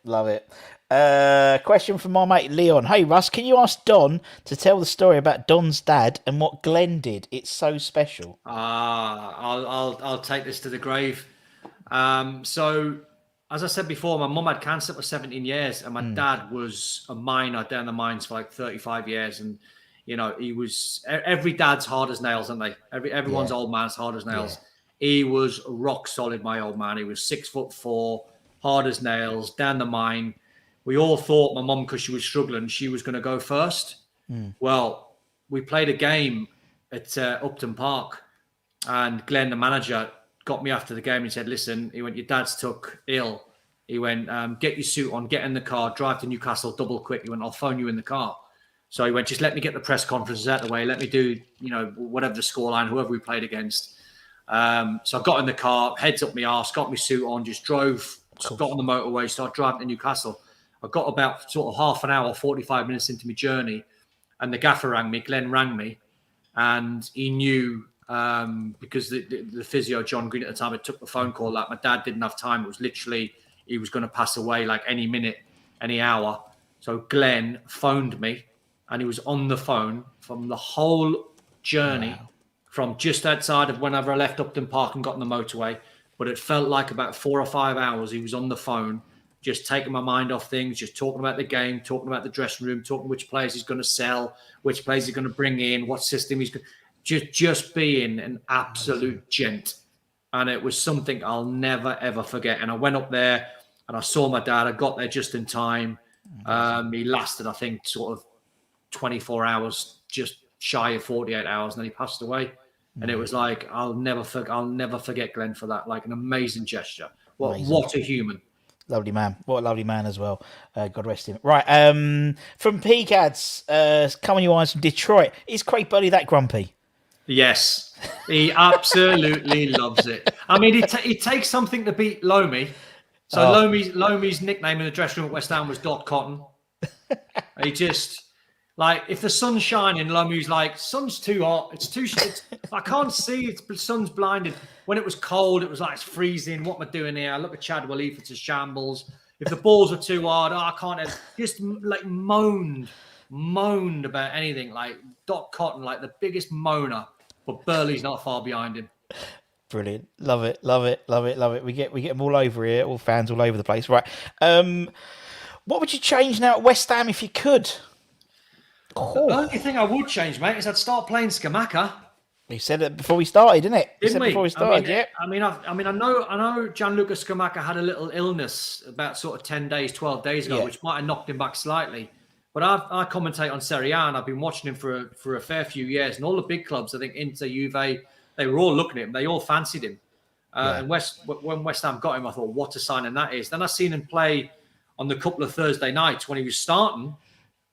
Question from my mate Leon. Hey Russ, can you ask Don to tell the story about Don's dad and what Glenn did? It's so special. I'll take this to the grave. So as I said before, my mum had cancer for 17 years, and my dad was a miner down the mines for like 35 years. And he was every dad's hard as nails, aren't they? Everyone's old man's hard as nails. Yeah. He was rock solid, my old man. He was 6'4", hard as nails, down the mine. We all thought my mum, because she was struggling, she was going to go first. Well, we played a game at Upton Park, and Glenn, the manager, got me after the game and said, "Listen," he went, "your dad's took ill. He went, get your suit on, get in the car, drive to Newcastle, double quick. He went, I'll phone you in the car. So he went, just let me get the press conferences out of the way. Let me do, whatever the scoreline, whoever we played against. So I got in the car, heads up my arse, got my suit on, just drove, got on the motorway, started driving to Newcastle. I got about sort of half an hour, 45 minutes into my journey, and the gaffer rang me, Glenn rang me, and he knew, because the physio, John Green at the time, had took the phone call that my dad didn't have time. It was literally, he was going to pass away like any minute, any hour. So Glenn phoned me, and he was on the phone from the whole journey, from just outside of whenever I left Upton Park and got on the motorway. But it felt like about 4 or 5 hours he was on the phone, just taking my mind off things, just talking about the game, talking about the dressing room, talking which players he's going to sell, which players he's going to bring in, what system he's going to... Just being an absolute gent. And it was something I'll never, ever forget. And I went up there and I saw my dad. I got there just in time. He lasted, I think, sort of 24 hours, just shy of 48 hours, and then he passed away. And it was like, I'll never forget Glenn for that. Like an amazing gesture. What a human. Lovely man. What a lovely man as well. God rest him. Right. From PCADS, coming your eyes from Detroit. Is Craig Burley that grumpy? Yes. He absolutely loves it. I mean, he takes something to beat Lomi. So Lomi's nickname in the dressing room at West Ham was Dot Cotton. He just... Like, if the sun's shining, Lomu's like, sun's too hot. I can't see. The sun's blinded. When it was cold, it was like, it's freezing. What am I doing here? I look at Chad Waleef, it's a shambles. If the balls are too hard, I can't. Just like moaned about anything. Like Dot Cotton, like the biggest moaner. But Burley's not far behind him. Brilliant. Love it. We get them all over here, all fans all over the place. Right. What would you change now at West Ham if you could? The only thing I would change, mate, is I'd start playing Skamaka. You said it before we started, didn't it? Didn't we? Before we started, I know Gianluca Skamaka had a little illness about sort of 10 days, 12 days ago, which might have knocked him back slightly. But I commentate on Serie A, and I've been watching him for a fair few years. And all the big clubs, I think Inter, Juve, they were all looking at him. They all fancied him. And when West Ham got him, I thought, what a signing that is. Then I seen him play on the couple of Thursday nights when he was starting.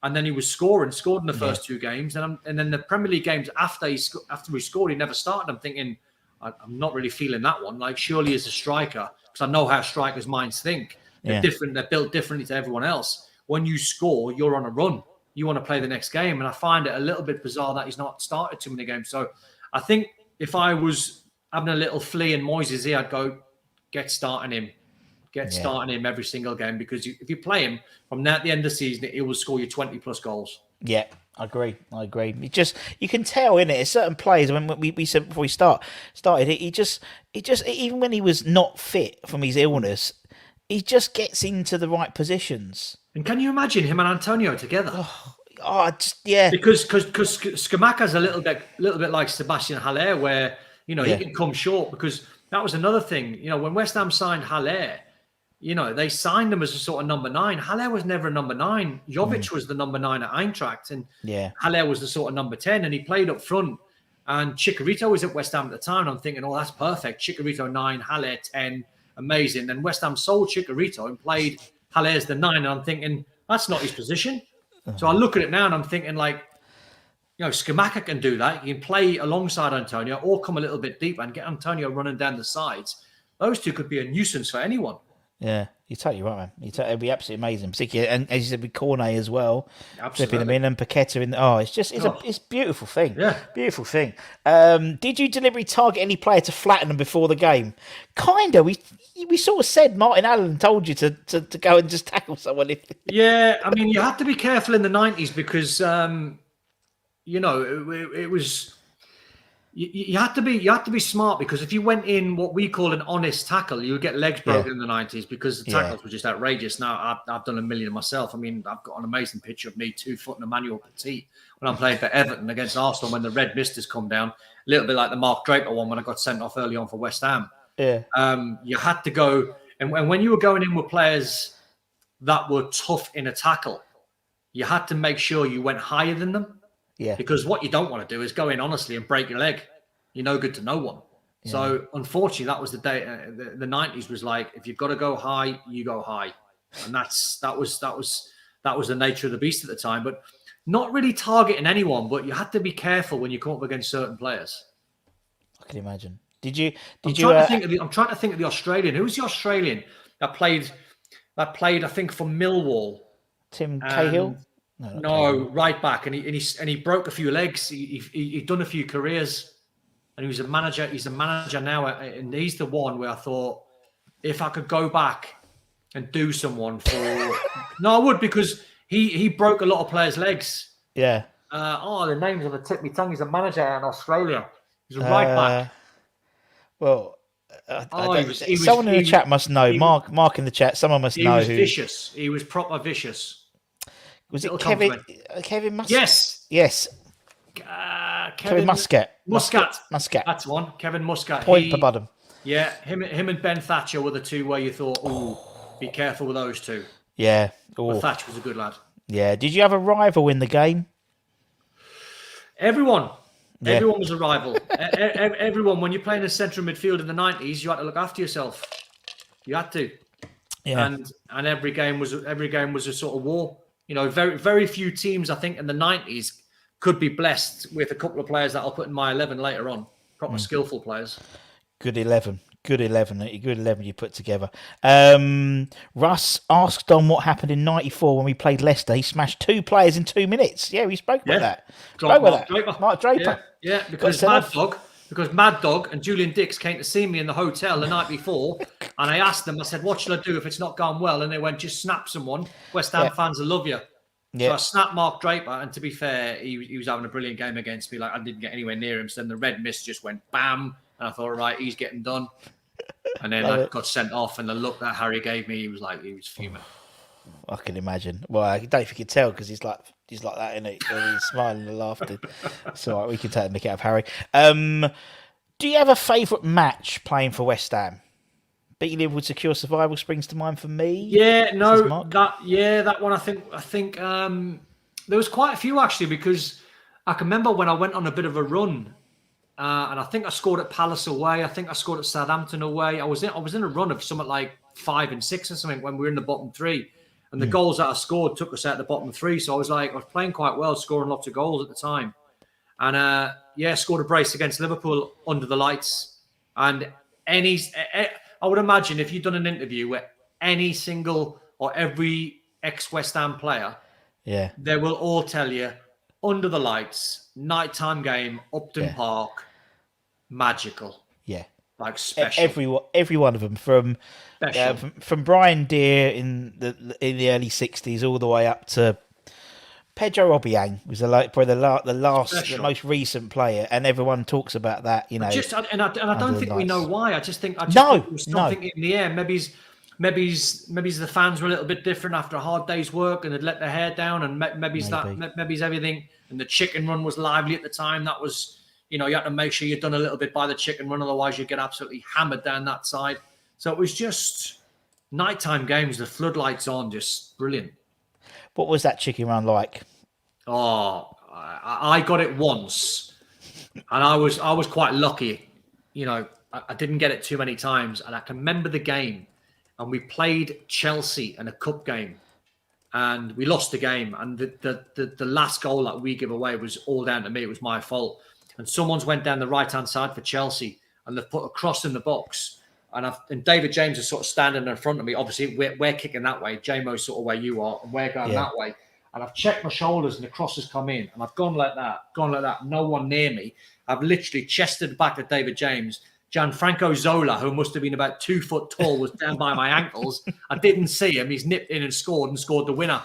And then he was scored in the first two games. And then the Premier League games after he scored, he never started. I'm thinking, I'm not really feeling that one. Like, surely as a striker, because I know how strikers' minds think. They're different. They're built differently to everyone else. When you score, you're on a run. You want to play the next game. And I find it a little bit bizarre that he's not started too many games. So I think if I was having a little flea in Moyes' ear, I'd go, get starting him. Starting him every single game, because if you play him from now at the end of the season, he will score you 20 plus goals. Yeah, I agree. You can tell, innit? There's certain players, when we said before we started, he just even when he was not fit from his illness, he just gets into the right positions. And can you imagine him and Antonio together? Because Skamaka's a little bit like Sebastian Haller, where he can come short, because that was another thing. When West Ham signed Haller, they signed him as a sort of number 9. Haller was never a number 9. Jovic was the number 9 at Eintracht, and Haller was the sort of number 10, and he played up front. And Chicharito was at West Ham at the time, and I'm thinking, oh, that's perfect. Chicharito 9, Haller 10, amazing. Then West Ham sold Chicharito and played Haller as the 9, and I'm thinking, that's not his position. So I look at it now, and I'm thinking, like, Skamaka can do that. He can play alongside Antonio or come a little bit deeper and get Antonio running down the sides. Those two could be a nuisance for anyone. Yeah, you're totally right, man. It'd be absolutely amazing, particularly, and as you said, with Cornet as well, absolutely. Flipping them in, and Paqueta in. It's a beautiful thing. Yeah, beautiful thing. Did you deliberately target any player to flatten them before the game? Kinda. We sort of said Martin Allen told you to go and just tackle someone. Yeah, I mean, you have to be careful in the 90s because it was. You had to be smart, because if you went in what we call an honest tackle, you would get legs broken in the 90s, because the tackles were just outrageous. Now I've done a million myself. I mean, I've got an amazing picture of me 2 foot and Emmanuel Petit when I'm playing for Everton against Arsenal when the red misters come down, a little bit like the Mark Draper one when I got sent off early on for West Ham. Yeah. You had to go, and when you were going in with players that were tough in a tackle, you had to make sure you went higher than them. Yeah. Because what you don't want to do is go in honestly and break your leg. You're no good to no one. So unfortunately, that was the day. The 90s was like, if you've got to go high, you go high, and that was the nature of the beast at the time. But not really targeting anyone, but you had to be careful when you come up against certain players. I can imagine. I'm trying to think of the Australian. Who was the Australian that played? I think for Millwall. Tim Cahill. No, right back, and he broke a few legs. He'd done a few careers, and he was a manager. He's a manager now, and he's the one where I thought, if I could go back and do someone for, no, I would, because he broke a lot of players' legs. Yeah. The names on the tip of my tongue. He's a manager in Australia. He's a right back. Well, someone in the chat must know. Mark in the chat. Someone must know. He was vicious. He was proper vicious. Was it Kevin Muscat? Yes. Kevin Muscat. Muscat. That's one. Kevin Muscat. Point per bottom. Yeah, him and Ben Thatcher were the two where you thought, be careful with those two. Yeah. But Thatcher was a good lad. Yeah. Did you have a rival in the game? Everyone was a rival. Everyone. When you're playing a central midfield in the 90s, you had to look after yourself. You had to. Yeah. And every game was a sort of war. You know, very, very few teams, I think, in the 90s could be blessed with a couple of players that I'll put in my 11 later on. Proper skillful players. Good 11 you put together. Russ asked on what happened in 94 when we played Leicester. He smashed 2 players in 2 minutes. Yeah, we spoke about that. Mark Draper. Yeah, because Mad Dog and Julian Dix came to see me in the hotel the night before, and I asked them, I said, what shall I do if it's not gone well? And they went, just snap someone. West Ham fans will love you. Yeah. So I snapped Mark Draper, and to be fair, he was having a brilliant game against me. Like, I didn't get anywhere near him. So then the red mist just went bam, and I thought, right, he's getting done. And then I got sent off, and the look that Harry gave me, he was fuming. I can imagine. Well, I don't know if you could tell because he's like that, isn't he? He's smiling and laughing. So right, we can take the mick out of Harry. Do you have a favourite match playing for West Ham? Beating Liverpool secure survival springs to mind for me. Yeah, that one. I think there was quite a few actually, because I can remember when I went on a bit of a run. And I think I scored at Palace away. I think I scored at Southampton away. I was in a run of something like 5 and 6 or something when we were in the bottom 3. And the goals that I scored took us out the bottom 3. So I was playing quite well, scoring lots of goals at the time. And scored a brace against Liverpool under the lights. And I would imagine if you'd done an interview with any single or every ex-West Ham player, they will all tell you, under the lights, nighttime game, Upton Park, magical. Yeah. Like special. Every one of them, from Brian Deere in the early 60s all the way up to Pedro Obiang was probably the most recent player, and everyone talks about that. You know, I don't think we know why. I just think there was something in the air. Maybe the fans were a little bit different after a hard day's work and they'd let their hair down, and maybe everything. And the chicken run was lively at the time. That was, you had to make sure you'd done a little bit by the chicken run, otherwise you'd get absolutely hammered down that side. So it was just nighttime games, the floodlights on, just brilliant. What was that chicken run like? Oh, I got it once, and I was quite lucky. I didn't get it too many times, and I can remember the game, and we played Chelsea in a cup game, and we lost the game, and the last goal that we give away was all down to me. It was my fault, and someone's went down the right hand side for Chelsea, and they've put a cross in the box. And David James is sort of standing in front of me. Obviously, we're kicking that way. JMO's sort of where you are, and we're going that way. And I've checked my shoulders, and the cross has come in. And I've gone like that. No one near me. I've literally chested back at David James. Gianfranco Zola, who must have been about 2 foot tall, was down by my ankles. I didn't see him. He's nipped in and scored the winner.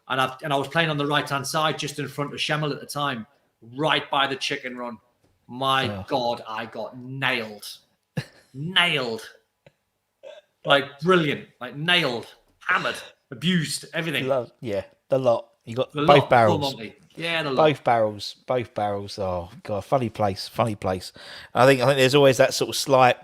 And I was playing on the right-hand side, just in front of Schemmel at the time, right by the chicken run. My God, I got nailed. Like brilliant, like nailed, hammered, abused, everything. The lot. You got both barrels. Yeah, the lot. Both barrels. Oh God, funny place. I think there's always that sort of slight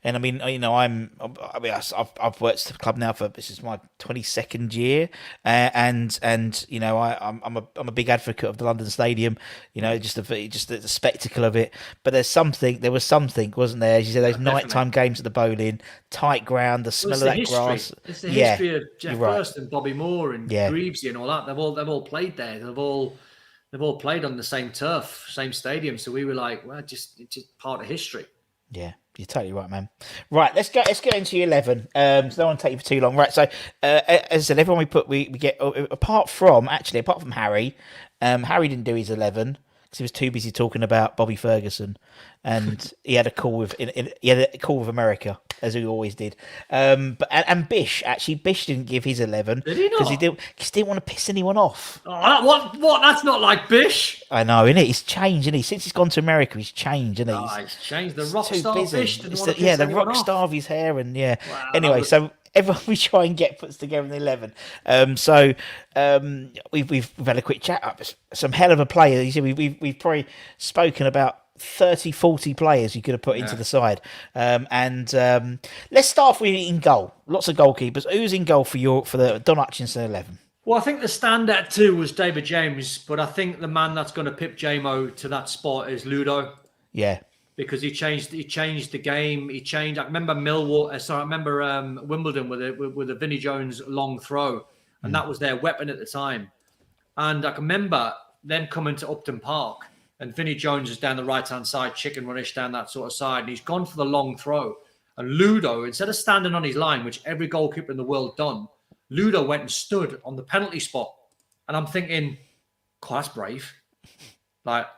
And I mean, I've worked at the club now for this is my 22nd year, and I'm a big advocate of the London Stadium. Just the spectacle of it. But there was something, wasn't there? As you said, those nighttime games at the bowling, tight ground, the smell of that grass. It's the history of Jeff right. Hurst and Bobby Moore and Greavesy and all that. They've all played there. They've all played on the same turf, same stadium. So we were like, well, it's just part of history. Yeah, you're totally right, man. Right, let's go into your 11. So I don't want to take you for too long. Right, so as I said, everyone we get apart from Harry, Harry didn't do his 11 because he was too busy talking about Bobby Ferguson, and he had a call with America, as he always did. But Bish didn't give his 11. Did he not? Because he didn't want to piss anyone off. Oh, what? That's not like Bish. I know, innit? He's changed, innit? Since he's gone to America, he's changed, innit? He's changed. The rock star Bish didn't want to piss the anyone rock off. star of his hair, and Wow, anyway, so everyone we try and get puts together in the 11. We've had a quick chat up. Some hell of a player. You see, we've probably spoken about 30, 40 players you could have put into the side. Let's start off with in goal. Lots of goalkeepers. Who's in goal for the Don Hutchison 11? Well, I think the standout too was David James, but I think the man that's going to pip JMO to that spot is Ludo. Yeah. Because he changed the game. I remember Wimbledon with a Vinnie Jones long throw, and that was their weapon at the time. And I can remember them coming to Upton Park, and Vinnie Jones is down the right-hand side, chicken runish down that sort of side, and he's gone for the long throw. And Ludo, instead of standing on his line, which every goalkeeper in the world done, Ludo went and stood on the penalty spot. And I'm thinking, God, that's brave. But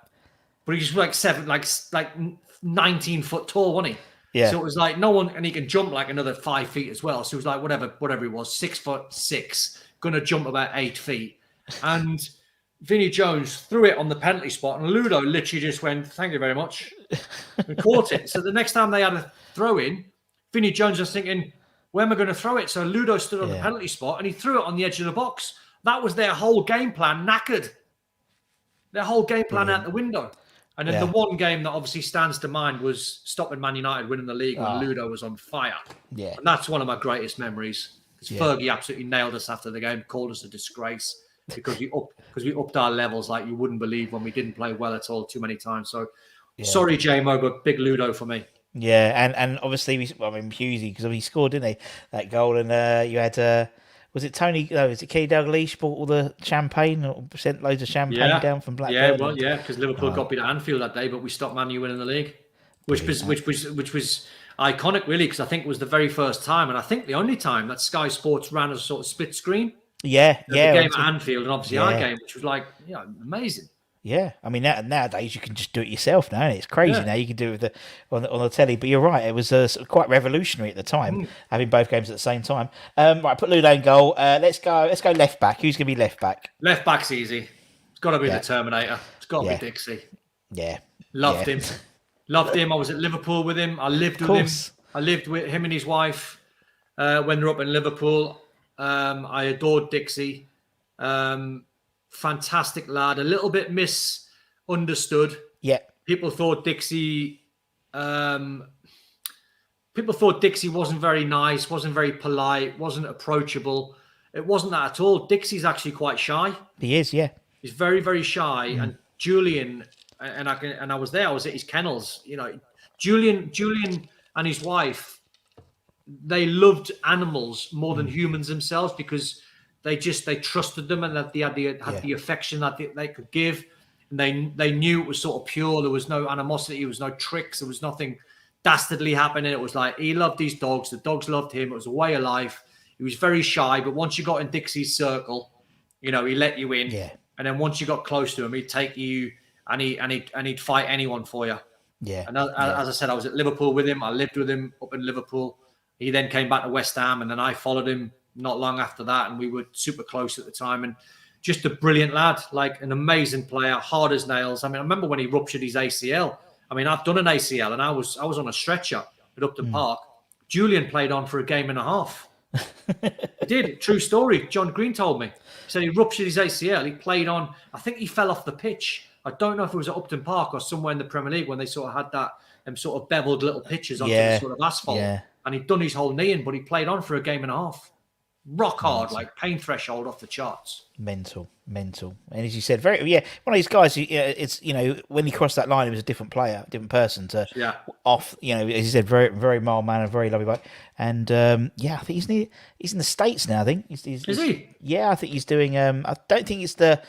he's like 19 foot tall, wasn't he? Yeah. So it was like no one, and he can jump like another 5 feet as well. So it was like whatever he was, 6'6", gonna jump about 8 feet. And Vinnie Jones threw it on the penalty spot, and Ludo literally just went, "Thank you very much," and caught it. So the next time they had a throw in, Vinnie Jones was thinking, "Where am I going to throw it?" So Ludo stood on the penalty spot, and he threw it on the edge of the box. That was their whole game plan knackered. Their whole game plan out the window. And then the one game that obviously stands to mind was stopping Man United winning the league when Ludo was on fire. Yeah, and that's one of my greatest memories. Because Fergie absolutely nailed us after the game, called us a disgrace. Because we upped our levels like you wouldn't believe when we didn't play well at all too many times. So sorry, JMO, but big Ludo for me. Yeah, and obviously Hughesy, because he scored, didn't he, that goal? And you had was it Tony? No, is it Kenny Dalglish bought all the champagne or sent loads of champagne down from Blackburn? Yeah, because Liverpool got beat at Anfield that day, but we stopped Man U winning the league, which was iconic, really, because I think it was the very first time, and I think the only time that Sky Sports ran a sort of split screen. The game at Anfield and obviously our game, which was like, amazing. Yeah, I mean nowadays you can just do it yourself now. It's crazy now. You can do it on the telly. But you're right, it was quite revolutionary at the time having both games at the same time. Right, put Ludo in goal. Let's go left back. Who's going to be left back? Left back's easy. It's got to be the Terminator. It's got to be Dixie. Yeah, loved him. Loved him. I was at Liverpool with him. I lived with him. I lived with him and his wife when they were up in Liverpool. I adored Dixie. Fantastic lad. A little bit misunderstood. Yeah. People thought Dixie wasn't very nice, wasn't very polite, wasn't approachable. It wasn't that at all. Dixie's actually quite shy. He is, yeah. He's very, very shy. And Julian, I was there. I was at his kennels. Julian and his wife, they loved animals more than humans themselves because they trusted them and that they had the affection that they could give. And they knew it was sort of pure. There was no animosity. There was no tricks. There was nothing dastardly happening. It was like he loved these dogs. The dogs loved him. It was a way of life. He was very shy, but once you got in Dixie's circle, he let you in. Yeah. And then once you got close to him, he'd take you and he'd fight anyone for you. Yeah. And as I said, I was at Liverpool with him. I lived with him up in Liverpool. He then came back to West Ham, and then I followed him not long after that, and we were super close at the time. And just a brilliant lad, like an amazing player, hard as nails. I mean, I remember when he ruptured his ACL. I mean, I've done an ACL, and I was on a stretcher at Upton Park. Julian played on for a game and a half. He did. True story. John Green told me. He said he ruptured his ACL. He played on. I think he fell off the pitch. I don't know if it was at Upton Park or somewhere in the Premier League when they sort of had that them sort of beveled little pitches onto Yeah, the sort of asphalt. yeah. And he'd done his whole knee in, but he played on for a game and a half. Rock hard, like pain threshold off the charts. Mental. And as you said, one of these guys. It's when he crossed that line, he was a different player, different person to off. As you said, very very mild mannered, very lovely guy. And I think he's in the States now. I think is he? Yeah, I think he's doing. I don't think it's the.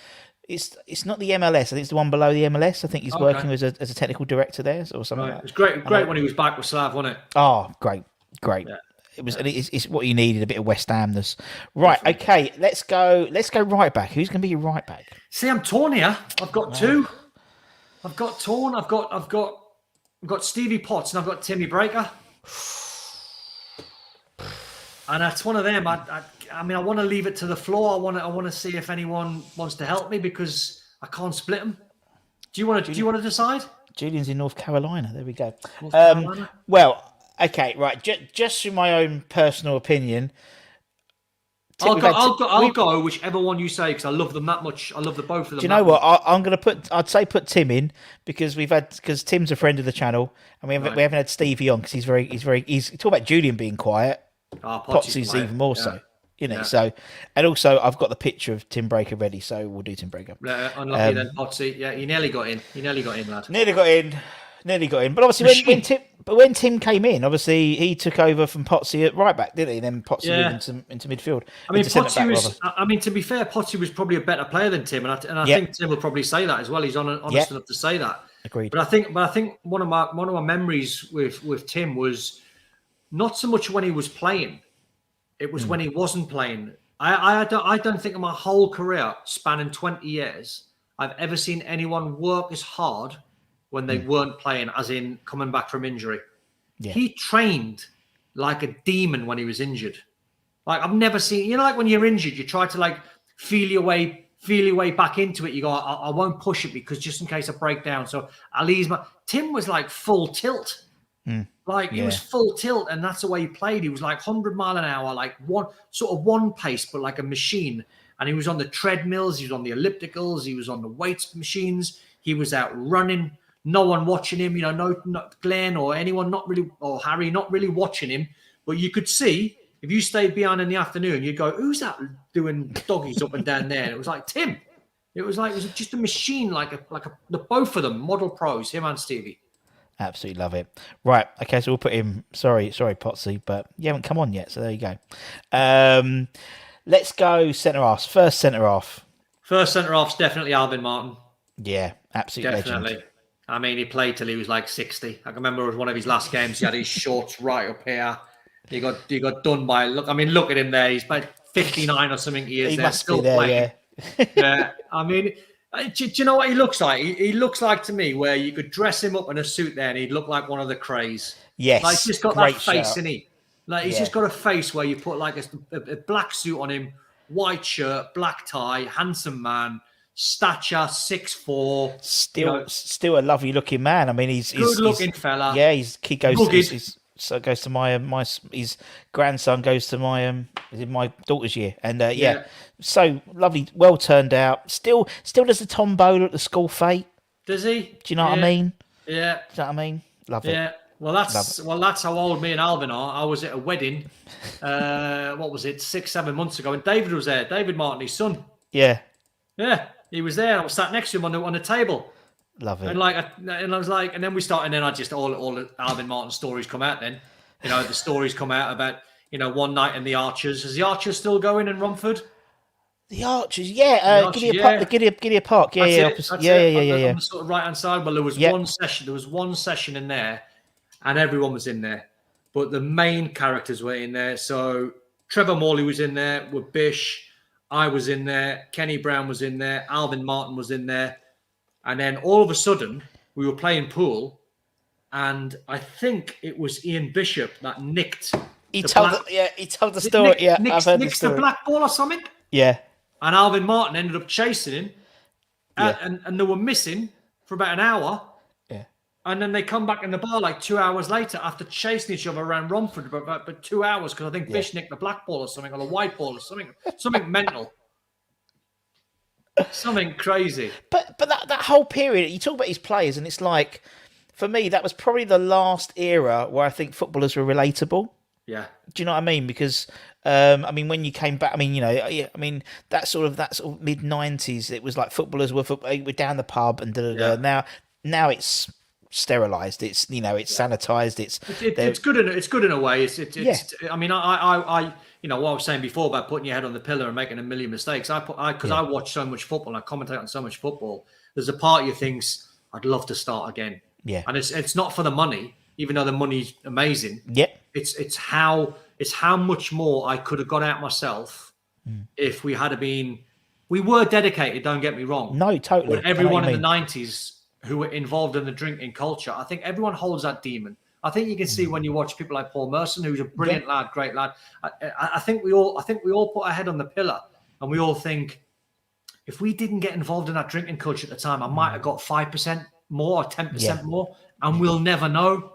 It's not the MLS. I think it's the one below the MLS. I think he's working as a technical director there or something. Right. Like It was great when he was back with Slav, wasn't it? Oh, great. Yeah. It was. It's what you needed, a bit of West Hamness. Right. Okay. Let's go right back. Who's going to be your right back? See, I'm torn here. I've got two. I've got Stevie Potts and I've got Timmy Breaker. And that's one of them. I want to leave it to the floor. I want to see if anyone wants to help me because I can't split them. Do you want to decide? Julian's in North Carolina. There we go. North Carolina? Well. Okay, right. Just from my own personal opinion, I'll go whichever one you say because I love them that much. I love the both of them. Do you know what? I'm going to put Tim in because Tim's a friend of the channel and we haven't had Stevie on because he's talk about Julian being quiet. Potsy's even more so. So, and also I've got the picture of Tim Breaker ready, so we'll do Tim Breaker. Unlucky then, Potsy. Yeah, you nearly got in. Lad. Nearly got in. But obviously, when Tim came in, obviously he took over from Potsy at right back, didn't he? Then Potsy moved into midfield. I mean, Potsy was. I mean, to be fair, Potsy was probably a better player than Tim, and I think Tim will probably say that as well. He's honest enough to say that. Agreed. But I think one of my memories with Tim was not so much when he was playing. It was when he wasn't playing. I don't think in my whole career, spanning 20 years, I've ever seen anyone work as hard when they weren't playing, as in coming back from injury. Yeah. He trained like a demon when he was injured. Like I've never seen, like when you're injured, you try to like feel your way back into it. You go, I won't push it because just in case I break down. So I'll ease Tim was like full tilt. He was full tilt, and that's the way he played. He was like 100 mile an hour, like one pace, but like a machine. And he was on the treadmills, he was on the ellipticals, he was on the weights machines, he was out running. No one watching him, not Glenn or anyone, not really, or Harry, not really watching him. But you could see if you stayed behind in the afternoon, you'd go, "Who's that doing doggies up and down there?" And it was like Tim. It was just a machine, the both of them, model pros, him and Stevie. Absolutely love it. Right, okay, so we'll put him. Sorry, Potsy, but you haven't come on yet, so there you go. Let's go centre half. First centre half's definitely Alvin Martin. Yeah, absolutely. Definitely. Legend. I mean, he played till he was like 60. I can remember it was one of his last games. He had his shorts right up here. He got done by look at him there. He's about 59 or something. He must still be there, playing. Yeah. I mean, do you know what he looks like? He looks like to me where you could dress him up in a suit there and he'd look like one of the Crays. Yes. Like he's just got that face, isn't he? Like he's just got a face where you put like a black suit on him, white shirt, black tie, handsome man. Stature 6'4", still a lovely looking man. I mean, he's good looking fella. Yeah, he goes to my his grandson goes to my daughter's year, and so lovely, well turned out. Still does the Tom Bowler at the school fete. Does he? Do you know what I mean? Yeah. Do you know what I mean? Love it. Yeah. Well, that's how old me and Alvin are. I was at a wedding. What was it? 6-7 months ago, and David was there. David Martin, his son. Yeah. Yeah. He was there. I was sat next to him on the table. Love it. And I was like, and then we started, and then I just all the Alvin Martin stories come out. Then, the stories come out about one night in the Archers. Is the Archers still going in Romford? The Archers, yeah. Gideon Park, yeah. On the sort of right hand side. Well, there was one session. There was one session in there, and everyone was in there, but the main characters were in there. So Trevor Morley was in there with Bish. I was in there, Kenny Brown was in there, Alvin Martin was in there. And then all of a sudden, we were playing pool, and I think it was Ian Bishop that nicked. He told the story. I've heard the story. The black ball or something? Yeah. And Alvin Martin ended up chasing him, and they were missing for about an hour. And then they come back in the bar like 2 hours later after chasing each other around Romford for about 2 hours because I think Bish nicked the black ball or something, or the white ball or something mental. Something crazy. But that whole period, you talk about his players, and it's like for me, that was probably the last era where I think footballers were relatable. Yeah. Do you know what I mean? Because when you came back, that sort of mid '90s, it was like footballers were down the pub and da da da. Now it's sterilised. It's it's sanitised. It's good in a way. I mean, I what I was saying before about putting your head on the pillar and making a million mistakes. I watch so much football and I commentate on so much football. There's a part of you thinks I'd love to start again. Yeah, and it's not for the money, even though the money's amazing. Yeah, it's how much more I could have got out myself if we had been. We were dedicated. Don't get me wrong. No, totally. But everyone in the '90s who were involved in the drinking culture, I think everyone holds that demon. I think you can see when you watch people like Paul Merson, who's a brilliant lad, great lad. I think we all put our head on the pillar, and we all think if we didn't get involved in that drinking culture at the time, I might have got 5% more or 10% more, and we'll never know.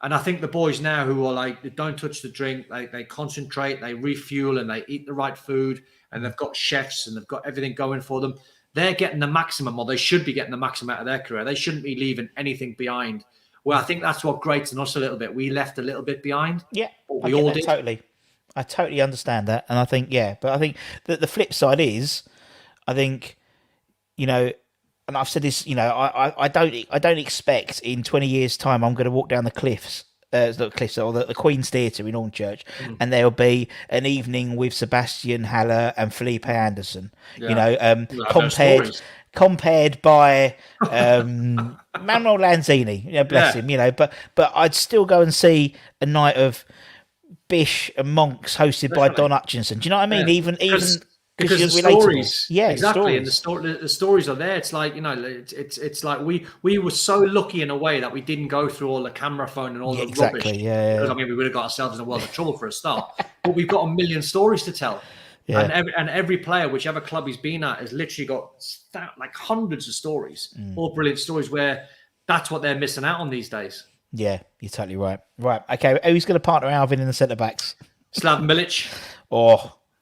And I think the boys now who are like, they don't touch the drink, they concentrate, they refuel, and they eat the right food, and they've got chefs and they've got everything going for them. They're getting the maximum, or they should be getting the maximum out of their career. They shouldn't be leaving anything behind. Well, I think that's what grates on us a little bit. We left a little bit behind. Yeah, we all did. Totally. I totally understand that. And I think, but I think that the flip side is, I think, and I've said this, I don't expect in 20 years' time I'm going to walk down the cliffs or the Queen's Theatre in Hornchurch, and there'll be an evening with Sebastian Haller and Felipe Anderson. Compared by Manuel Lanzini, bless him, but I'd still go and see a night of Bish and Monks hosted by Don Hutchison. Do you know what I mean? Even because the stories, exactly, and the stories are there. It's like it's like we were so lucky in a way that we didn't go through all the camera phone and all the rubbish. Because I mean, we would have got ourselves in a world of trouble for a start. But we've got a million stories to tell. Yeah. And every player, whichever club he's been at, has literally got like hundreds of stories, all brilliant stories where that's what they're missing out on these days. Yeah, you're totally right. Right, okay. Who's going to partner Alvin in the centre backs? Slav Milic.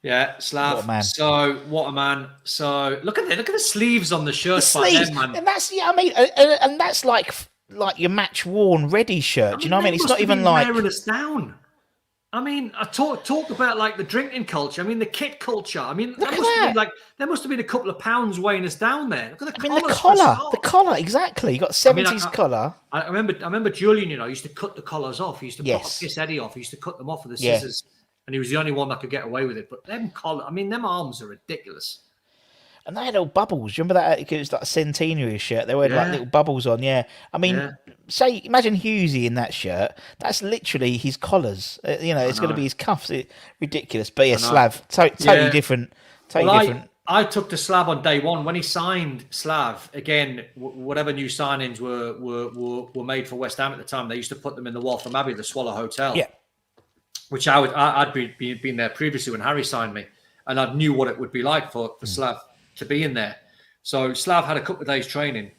Yeah, Slav. What a man. So what a man. So look at the sleeves on the shirt. The sleeves, man. And that's and that's like your match worn ready shirt. Do you know what I mean? It's not even like wearing us down. I mean, I talk about like the drinking culture. I mean, the kit culture. I mean, there must have been a couple of pounds weighing us down there. Look at the collar, exactly. You got 70s collar. I remember Julian. Used to cut the collars off. He used to piss Eddie off. He used to cut them off with the scissors, and he was the only one that could get away with it. But them them arms are ridiculous. And they had little bubbles. Remember that? It was like a centenary shirt. They had like little bubbles on. Yeah. I mean, imagine Hughesy in that shirt. That's literally his collars. It's going to be his cuffs. Ridiculous. But Slav, totally different. Totally different. I took to Slav on day one when he signed Slav. Again, whatever new signings were made for West Ham at the time, they used to put them in the Waltham Abbey, the Swallow Hotel. Yeah. Which I'd been there previously when Harry signed me, and I knew what it would be like for Slav to be in there. So Slav had a couple of days training.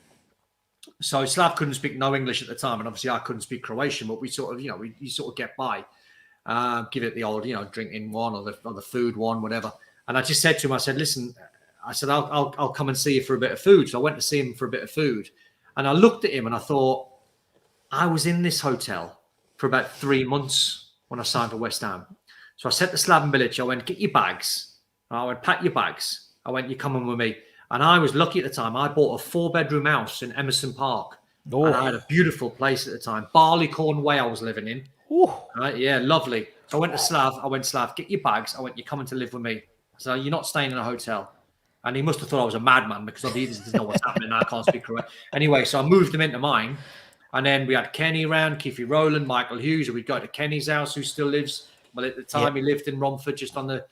So Slav couldn't speak no English at the time, and obviously I couldn't speak Croatian, but we sort of, you sort of get by, give it the old, drinking one or the food one, whatever. And I just said to him, I said, listen, I'll come and see you for a bit of food. So I went to see him for a bit of food, and I looked at him and I thought, I was in this hotel for about 3 months when I signed for West Ham. So I said to Slaven Bilic, I went, get your bags. I went, pack your bags. I went, you're coming with me. And I was lucky at the time. I bought a 4-bedroom house in Emerson Park. And I had a beautiful place at the time. Barleycorn Way I was living in. Right, yeah, lovely. So I went to Slav. I went, Slav, get your bags. I went, you're coming to live with me. So you're not staying in a hotel. And he must have thought I was a madman because he doesn't know what's happening. I can't speak correct. Anyway, so I moved him into mine. And then we had Kenny around, Keithy Rowland, Michael Hughes. And we'd go to Kenny's house, who still lives. Well, at the time, he lived in Romford, just on the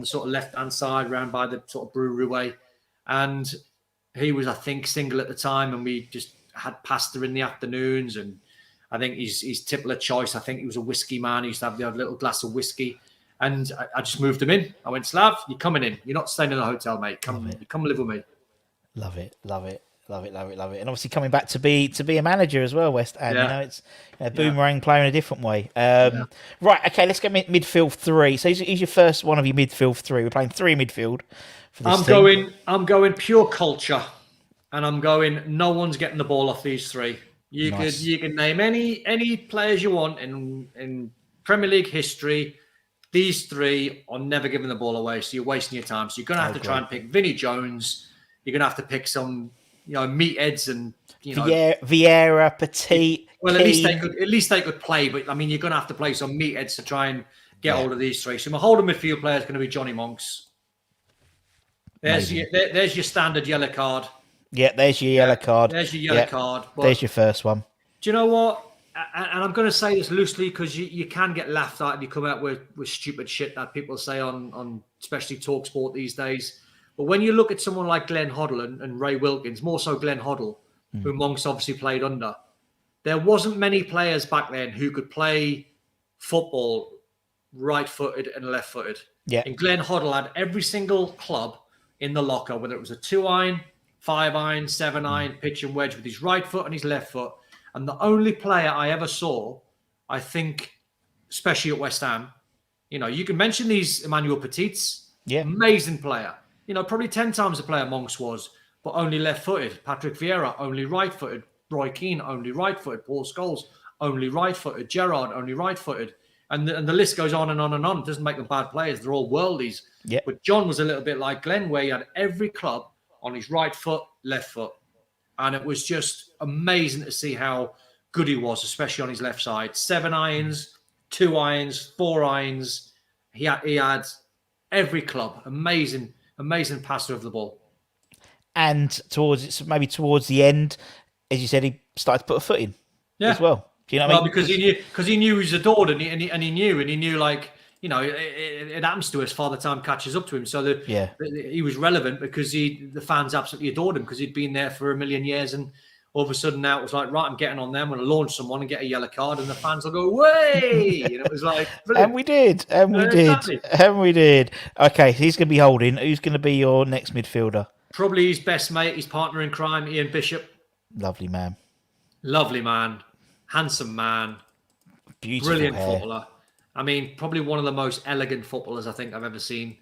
sort of left-hand side, round by the sort of brewery way. And he was, I think, single at the time. And we just had pasta in the afternoons. And I think his tipple of choice, I think he was a whiskey man. He used to have the little glass of whiskey. And I just moved him in. I went, Slav, you're coming in. You're not staying in a hotel, mate. Come live with me. Love it. And obviously coming back to be a manager as well, West Ham. It's a boomerang player in a different way. Right, okay, let's go midfield three. So he's your first one of your midfield three. We're playing three midfield for this team. I'm going pure culture, and I'm going, no one's getting the ball off these three. You can name any players you want in Premier League history. These three are never giving the ball away, so you're wasting your time. So you're going to have to try and pick Vinnie Jones. You're going to have to pick some, meatheads and Vieira, Petit. Well, Keane. at least they could play, but I mean, you're going to have to play some meatheads to try and get hold of these three. So my holding midfield player is going to be Johnny Monks. There's your standard yellow card. Yeah, there's your yellow card. There's your yellow card. But there's your first one. Do you know what? And I'm going to say this loosely because you can get laughed at if you come out with stupid shit that people say on especially TalkSport these days. But when you look at someone like Glenn Hoddle and Ray Wilkins, more so Glenn Hoddle, who Monks obviously played under, there wasn't many players back then who could play football right-footed and left-footed. Yeah. And Glenn Hoddle had every single club in the locker, whether it was a 2-iron, 5-iron, 7-iron, pitch and wedge with his right foot and his left foot. And the only player I ever saw, I think, especially at West Ham, you can mention these Emmanuel Petits, amazing player. Probably 10 times the player Monks was, but only left-footed. Patrick Vieira, only right-footed. Roy Keane, only right-footed. Paul Scholes, only right-footed. Gerrard, only right-footed. And the list goes on and on and on. It doesn't make them bad players. They're all worldies. Yeah. But John was a little bit like Glenn, where he had every club on his right foot, left foot. And it was just amazing to see how good he was, especially on his left side. 7 irons, 2 irons, 4 irons. He had every club. Amazing passer of the ball. And towards the end, as you said, he started to put a foot in as well. Do you know what I mean? Because he knew he was adored, and he knew like, it happens to us. Father Time catches up to him, so he was relevant because the fans absolutely adored him because he'd been there for a million years, and all of a sudden now it was like, right, I'm getting on them, I'm going to launch someone and get a yellow card, and the fans will go, way! And it was like, brilliant. And we did. Okay, so he's going to be holding. Who's going to be your next midfielder? Probably his best mate, his partner in crime, Ian Bishop. Lovely man. Handsome man. Beautiful brilliant hair. Footballer. I mean, probably one of the most elegant footballers I think I've ever seen.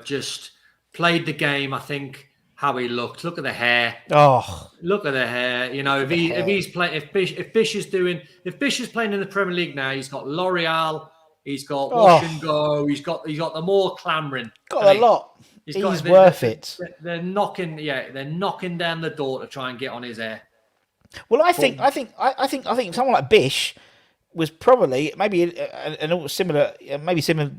Just played the game. I think how he looked. Look at the hair. Oh, look at the hair. If Bish is playing in the Premier League now, he's got L'Oreal. He's got Wash and Go. He's got them all clamoring. Got a lot. He's worth it. They're knocking down the door to try and get on his hair. Well, I think someone like Bish was probably maybe similar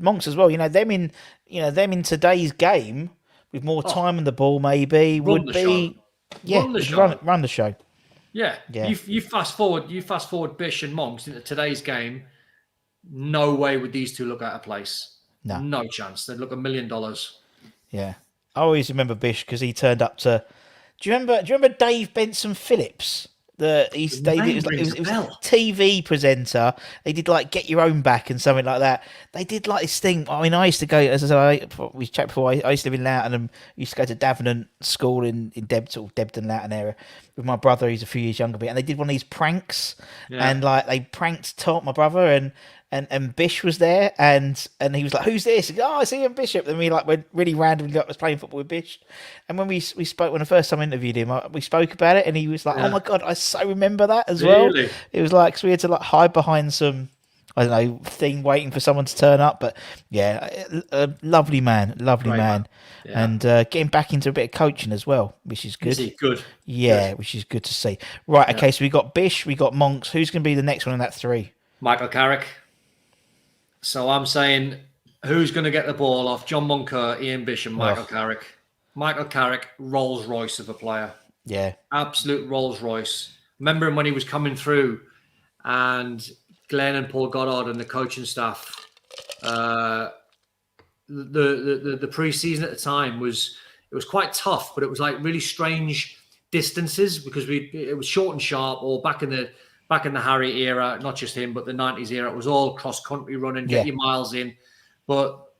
Monks as well. Them in today's game with more time on the ball, maybe run the show. Yeah. You fast forward Bish and Monks into today's game. No way would these two look out of place. No chance. They'd look $1 million. Yeah, I always remember Bish because he turned up to. Do you remember Dave Benson Phillips? It was a TV presenter. They did like Get Your Own Back and something like that. They did like this thing. I mean, I used to go, as I said, we chatted before. I used to live in Loughton and used to go to Davenant School in Debden, Loughton area with my brother. He's a few years younger than me, and they did one of these pranks, and like they pranked my brother, and Bish was there, and he was like, "Who's this?" He goes, "Oh, it's Ian Bishop." Then we went really randomly was playing football with Bish, and when we spoke when the first time I interviewed him, we spoke about it, and he was like, "Oh my god, I so remember that as well." It was like, so we had to like hide behind some, I don't know, thing waiting for someone to turn up, but a lovely man, Yeah. and getting back into a bit of coaching as well, which is good. Is he good? Yeah, which is good to see. Right, okay, so we got Bish, we got Monks. Who's going to be the next one in that three? Michael Carrick. So I'm saying, who's going to get the ball off? John Moncur, Ian Bish, and Michael Carrick. Michael Carrick, Rolls Royce of a player. Yeah. Absolute Rolls Royce. Remember him when he was coming through, and Glenn and Paul Goddard and the coaching staff. The pre-season at the time was quite tough, but it was like really strange distances because it was short and sharp. Or back in the Harry era, not just him, but the 90s era, it was all cross-country running, get your miles in. But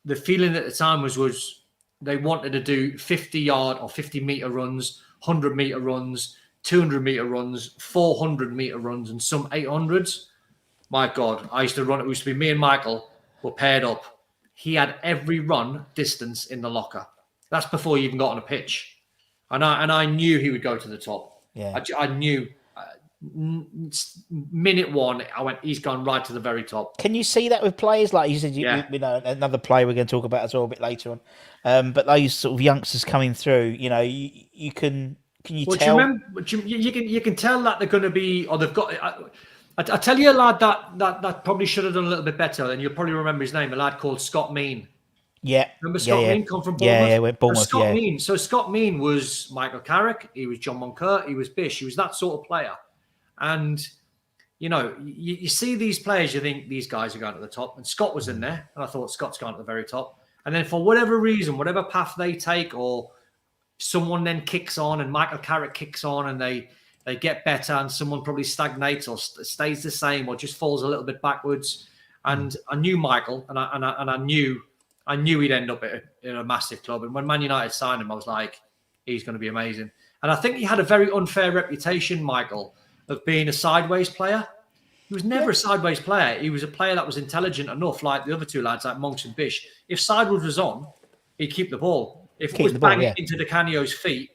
the feeling at the time was they wanted to do 50-yard or 50-meter runs, 100-meter runs, 200-meter runs, 400-meter runs, and some 800s. My God, I used to run. It used to be me and Michael were paired up. He had every run distance in the locker. That's before he even got on a pitch. And I knew he would go to the top. Yeah. I knew. minute one, I went, he's gone right to the very top. Can you see that with players like you said? You know, another player we're going to talk about as well a bit later on. But those sort of youngsters coming through, you know, you can you tell? You can tell that they're going to be, or they've got. I tell you a lad that probably should have done a little bit better, and you'll probably remember his name. A lad called Scott Mean. Yeah. Remember Scott Mean come from Bournemouth? Yeah, went Bournemouth. Mean. So Scott Mean was Michael Carrick. He was John Moncur. He was Bish. He was that sort of player. And, you know, you see these players, you think these guys are going to the top. And Scott was in there. And I thought Scott's gone to the very top. And then for whatever reason, whatever path they take, or someone then kicks on and Michael Carrick kicks on and they get better, and someone probably stagnates or stays the same or just falls a little bit backwards. And I knew Michael, and I knew he'd end up in a massive club. And when Man United signed him, I was like, he's going to be amazing. And I think he had a very unfair reputation, Michael, of being a sideways player. He was never a sideways player. He was a player that was intelligent enough, like the other two lads, like Monks and Bish. If sideways was on, he'd keep the ball. If it was banging into Di Canio's feet,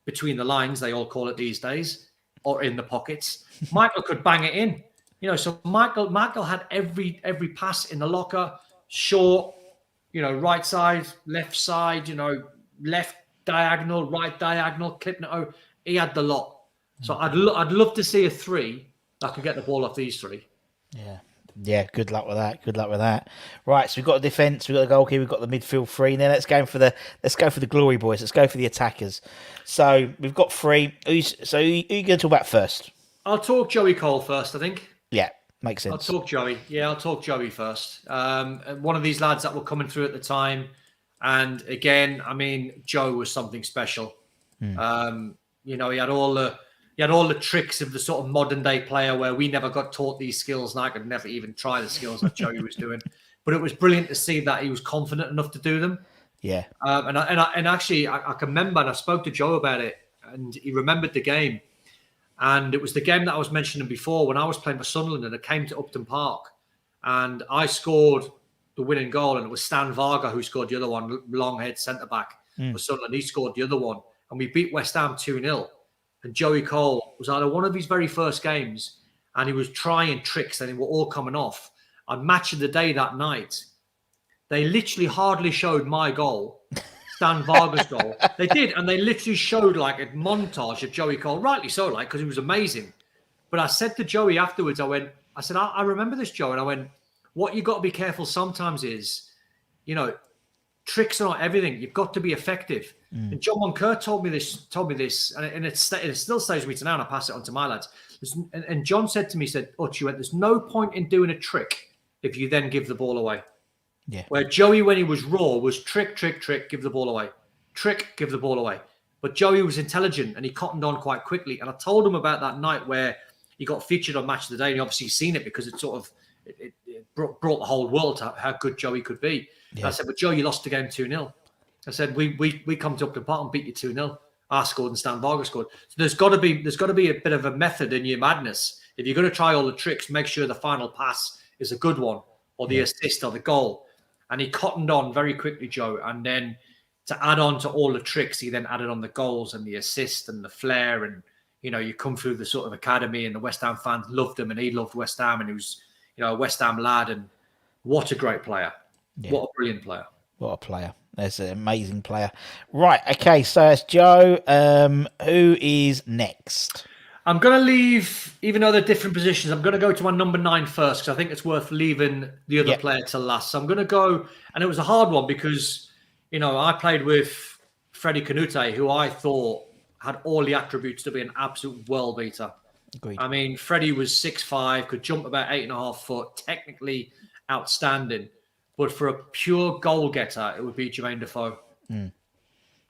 between the lines, they all call it these days, or in the pockets, Michael could bang it in. You know, so Michael had every pass in the locker, short, you know, right side, left side, you know, left diagonal, right diagonal, clipping it over. He had the lot. So I'd love to see a three that could get the ball off these three. Yeah. Good luck with that. Right, so we've got a defence, we've got a goalkeeper, we've got the midfield three. Now let's go for the glory boys. Let's go for the attackers. So we've got three. Who are you going to talk about first? I'll talk Joey Cole first, I think. Yeah, makes sense. I'll talk Joey. Yeah, I'll talk Joey first. One of these lads that were coming through at the time. And again, I mean, Joe was something special. You know, he had all the tricks of the sort of modern day player where we never got taught these skills, and I could never even try the skills that Joey was doing. But it was brilliant to see that he was confident enough to do them. Yeah. And actually, I can remember, and I spoke to Joe about it, and he remembered the game. And it was the game that I was mentioning before when I was playing for Sunderland, and it came to Upton Park, and I scored the winning goal, and it was Stan Varga who scored the other one, long head centre back for Sunderland. He scored the other one, and we beat West Ham 2-0. And Joey Cole was either one of his very first games, and he was trying tricks, and they were all coming off. On Match of the Day that night, they literally hardly showed my goal, Stan Varga's goal. They did, and they literally showed like a montage of Joey Cole, rightly so, like, because he was amazing. But I said to Joey afterwards, I said, I remember this, Joe, and I went, what you got to be careful sometimes is, you know, tricks are not everything. You've got to be effective. And John Moncur told me this, and it still stays with me to now, and I pass it on to my lads. And John said to me, there's no point in doing a trick if you then give the ball away. Yeah. Where Joey, when he was raw, was trick, give the ball away. Trick, give the ball away. But Joey was intelligent, and he cottoned on quite quickly. And I told him about that night where he got featured on Match of the Day, and he obviously seen it because it sort of it brought the whole world to how good Joey could be. Yeah. I said, but Joe, you lost the game 2-0. I said, we come to Upton Park and beat you 2-0. I scored and Stan Varga scored. So there's got to be a bit of a method in your madness. If you're going to try all the tricks, make sure the final pass is a good one, or the assist or the goal. And he cottoned on very quickly, Joe. And then to add on to all the tricks, he then added on the goals and the assist and the flair. And, you know, you come through the sort of academy, and the West Ham fans loved him, and he loved West Ham, and he was, you know, a West Ham lad. And what a great player. Yeah. What a brilliant player. What a player. That's an amazing player. Right, okay, so it's Joe. Who is next? I'm going to leave, even though they're different positions, I'm going to go to my number 9 first, because I think it's worth leaving the other player to last. So I'm going to go, and it was a hard one because, you know, I played with Freddie Canute, who I thought had all the attributes to be an absolute world beater. Agreed. I mean, Freddie was 6'5", could jump about 8.5 foot, technically outstanding. But for a pure goal getter, it would be Jermaine Defoe.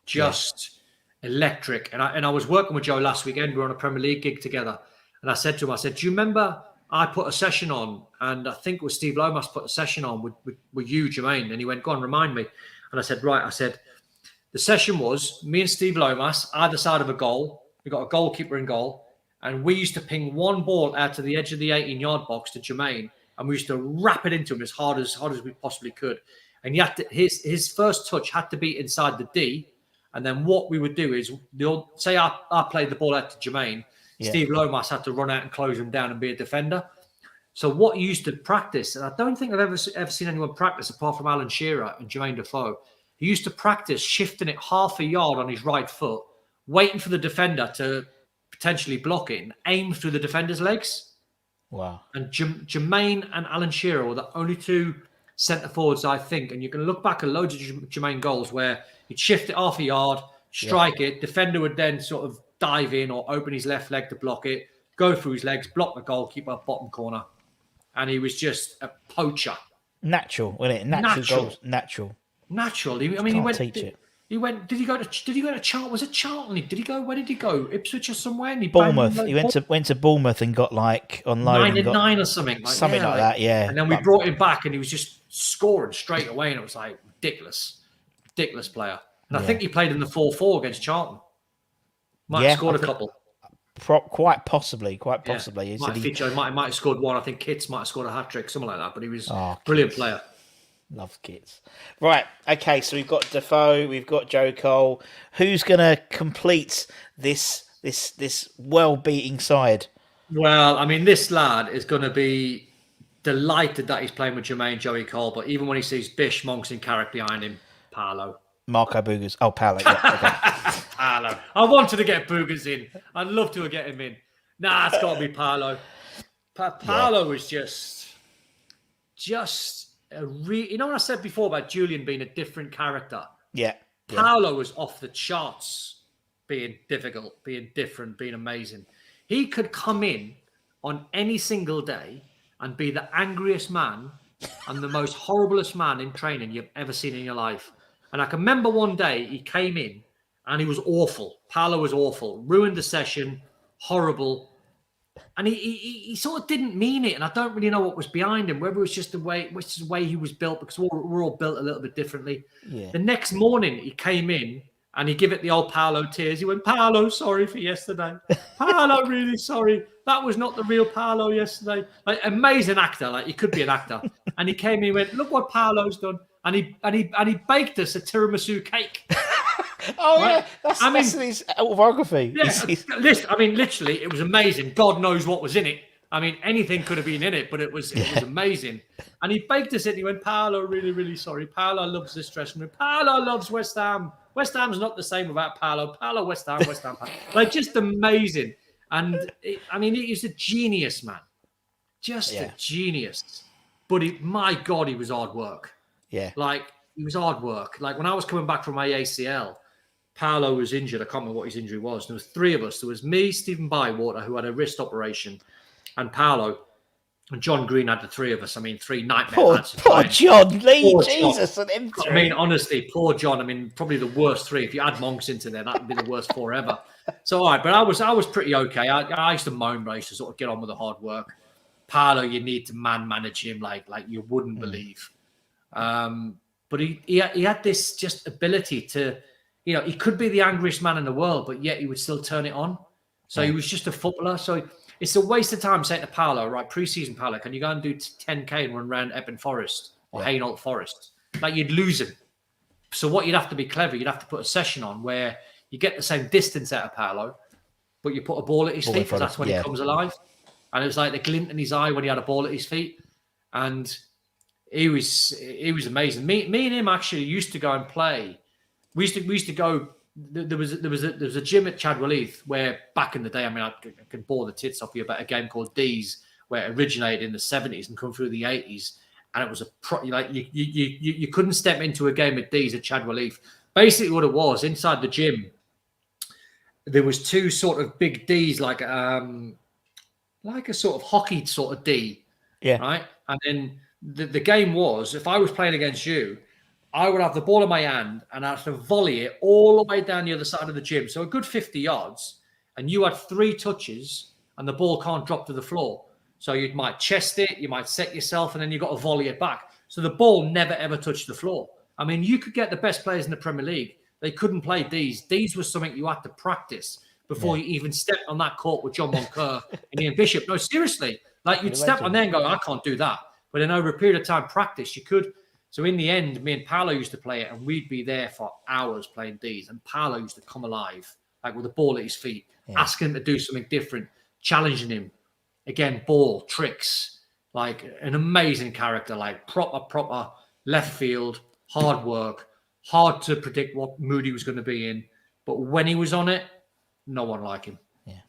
Just electric. And I was working with Joe last weekend. We were on a Premier League gig together. And I said to him, do you remember I put a session on? And I think it was Steve Lomas put a session on with you, Jermaine. And he went, go on, remind me. And I said, right. I said, the session was me and Steve Lomas, either side of a goal. We got a goalkeeper in goal. And we used to ping one ball out to the edge of the 18-yard box to Jermaine. And we used to wrap it into him as hard as we possibly could. And his first touch had to be inside the D. And then what we would do is, say I played the ball out to Jermaine. Yeah. Steve Lomas had to run out and close him down and be a defender. So what he used to practice, and I don't think I've ever seen anyone practice apart from Alan Shearer and Jermaine Defoe. He used to practice shifting it half a yard on his right foot, waiting for the defender to potentially block it and aim through the defender's legs. Wow. And Jermaine and Alan Shearer were the only two centre forwards, I think. And you can look back at loads of Jermaine goals where he'd shift it half a yard, strike it, defender would then sort of dive in or open his left leg to block it, go through his legs, block the goalkeeper, bottom corner. And he was just a poacher. Natural, wasn't it? Natural goals. Natural. He went. He went. Did he go to Charlton? Was it Charlton? Did he go? Where did he go? Ipswich or somewhere? And Bournemouth. He went to Bournemouth and got like on loan. 9 or something. Like that. Yeah. And then we brought him back, and he was just scoring straight away, and it was like ridiculous player. And I think he played in the 4-4 against Charlton. Might have scored a couple. Quite possibly. Might have scored one. I think Kitts might have scored a hat-trick, something like that. But he was a brilliant player. Love Kitts. Right. Okay. So we've got Defoe. We've got Joe Cole. Who's going to complete this well-beating side? Well, I mean, this lad is going to be delighted that he's playing with Jermaine Joey Cole. But even when he sees Bish, Monks, and Carrick behind him, Paolo. Marco Boogers. Oh, Paolo. Yeah, okay. Paolo. I wanted to get Boogers in. I'd love to get him in. Nah, it's got to be Paolo. Paolo was just you know what I said before about Julian being a different character? Yeah. Paolo was off the charts, being difficult, being different, being amazing. He could come in on any single day and be the angriest man and the most horriblest man in training you've ever seen in your life. And I can remember one day he came in and he was awful. Paolo was awful, ruined the session, horrible. And he sort of didn't mean it. And I don't really know what was behind him, whether it was just the way he was built, because we're all built a little bit differently. Yeah. The next morning he came in and he gave it the old Paolo tears. He went, Paolo, sorry for yesterday. Paolo, really sorry. That was not the real Paolo yesterday. Like, amazing actor. Like, he could be an actor. And he came in and went, look what Paolo's done. And he baked us a tiramisu cake. Oh, right? Yeah. That's his autobiography. Yeah. Literally, it was amazing. God knows what was in it. I mean, anything could have been in it, but it was amazing. And he baked us it. He went, Paolo, really, really sorry. Paolo loves this dressing room. Paolo loves West Ham. West Ham's not the same without Paolo. Paolo, West Ham. Like, just amazing. And he's a genius, man. Just a genius. But my God, he was hard work. Yeah. Like, he was hard work. Like, when I was coming back from my ACL, Paolo was injured. I can't remember what his injury was. There was three of us. There was me, Stephen Bywater, who had a wrist operation, and Paolo. And John Green had the three of us. I mean, three nightmare lads. Poor John Lee. Jesus. And him three. I mean, honestly, poor John. I mean, probably the worst three. If you add Monks into there, that would be the worst four ever. So, all right. But I was pretty okay. I used to moan, but I used to sort of get on with the hard work. Paolo, you need to manage him like you wouldn't believe. But he had this just ability to, he could be the angriest man in the world, but yet he would still turn it on. So he was just a footballer. So it's a waste of time saying to Paolo, right, pre-season Paolo, can you go and do 10K and run around Epping Forest or Hainault Forest? Like, you'd lose him. So what you'd have to be clever, you'd have to put a session on where you get the same distance out of Paolo, but you put a ball at his feet, because that's when he comes alive. And it was like the glint in his eye when he had a ball at his feet. And he was amazing. Me and him actually used to go and play. We used to go. There was a gym at Chadwell Heath where back in the day, I mean, I can bore the tits off you about a game called D's, where it originated in the 70s and come through the 80s, and it was you couldn't step into a game at D's at Chadwell Heath. Basically, what it was, inside the gym, there was two sort of big D's, like a sort of hockey sort of D, right? And then the game was, if I was playing against you, I would have the ball in my hand and I have to volley it all the way down the other side of the gym. So a good 50 yards, and you had 3 touches and the ball can't drop to the floor. So you might chest it, you might set yourself, and then you've got to volley it back. So the ball never, ever touched the floor. I mean, you could get the best players in the Premier League. They couldn't play D's. D's was something you had to practice before you even stepped on that court with John Moncur and Ian Bishop. No, seriously. Like, you'd step on there and go, I can't do that. But then over a period of time, practice, you could. So in the end, me and Paolo used to play it, and we'd be there for hours playing D's. And Paolo used to come alive, like with the ball at his feet. asking him to do something different, challenging him. Again, ball, tricks, like an amazing character, like proper left field, hard work, hard to predict what mood he was going to be in. But when he was on it, no one like him. Yeah,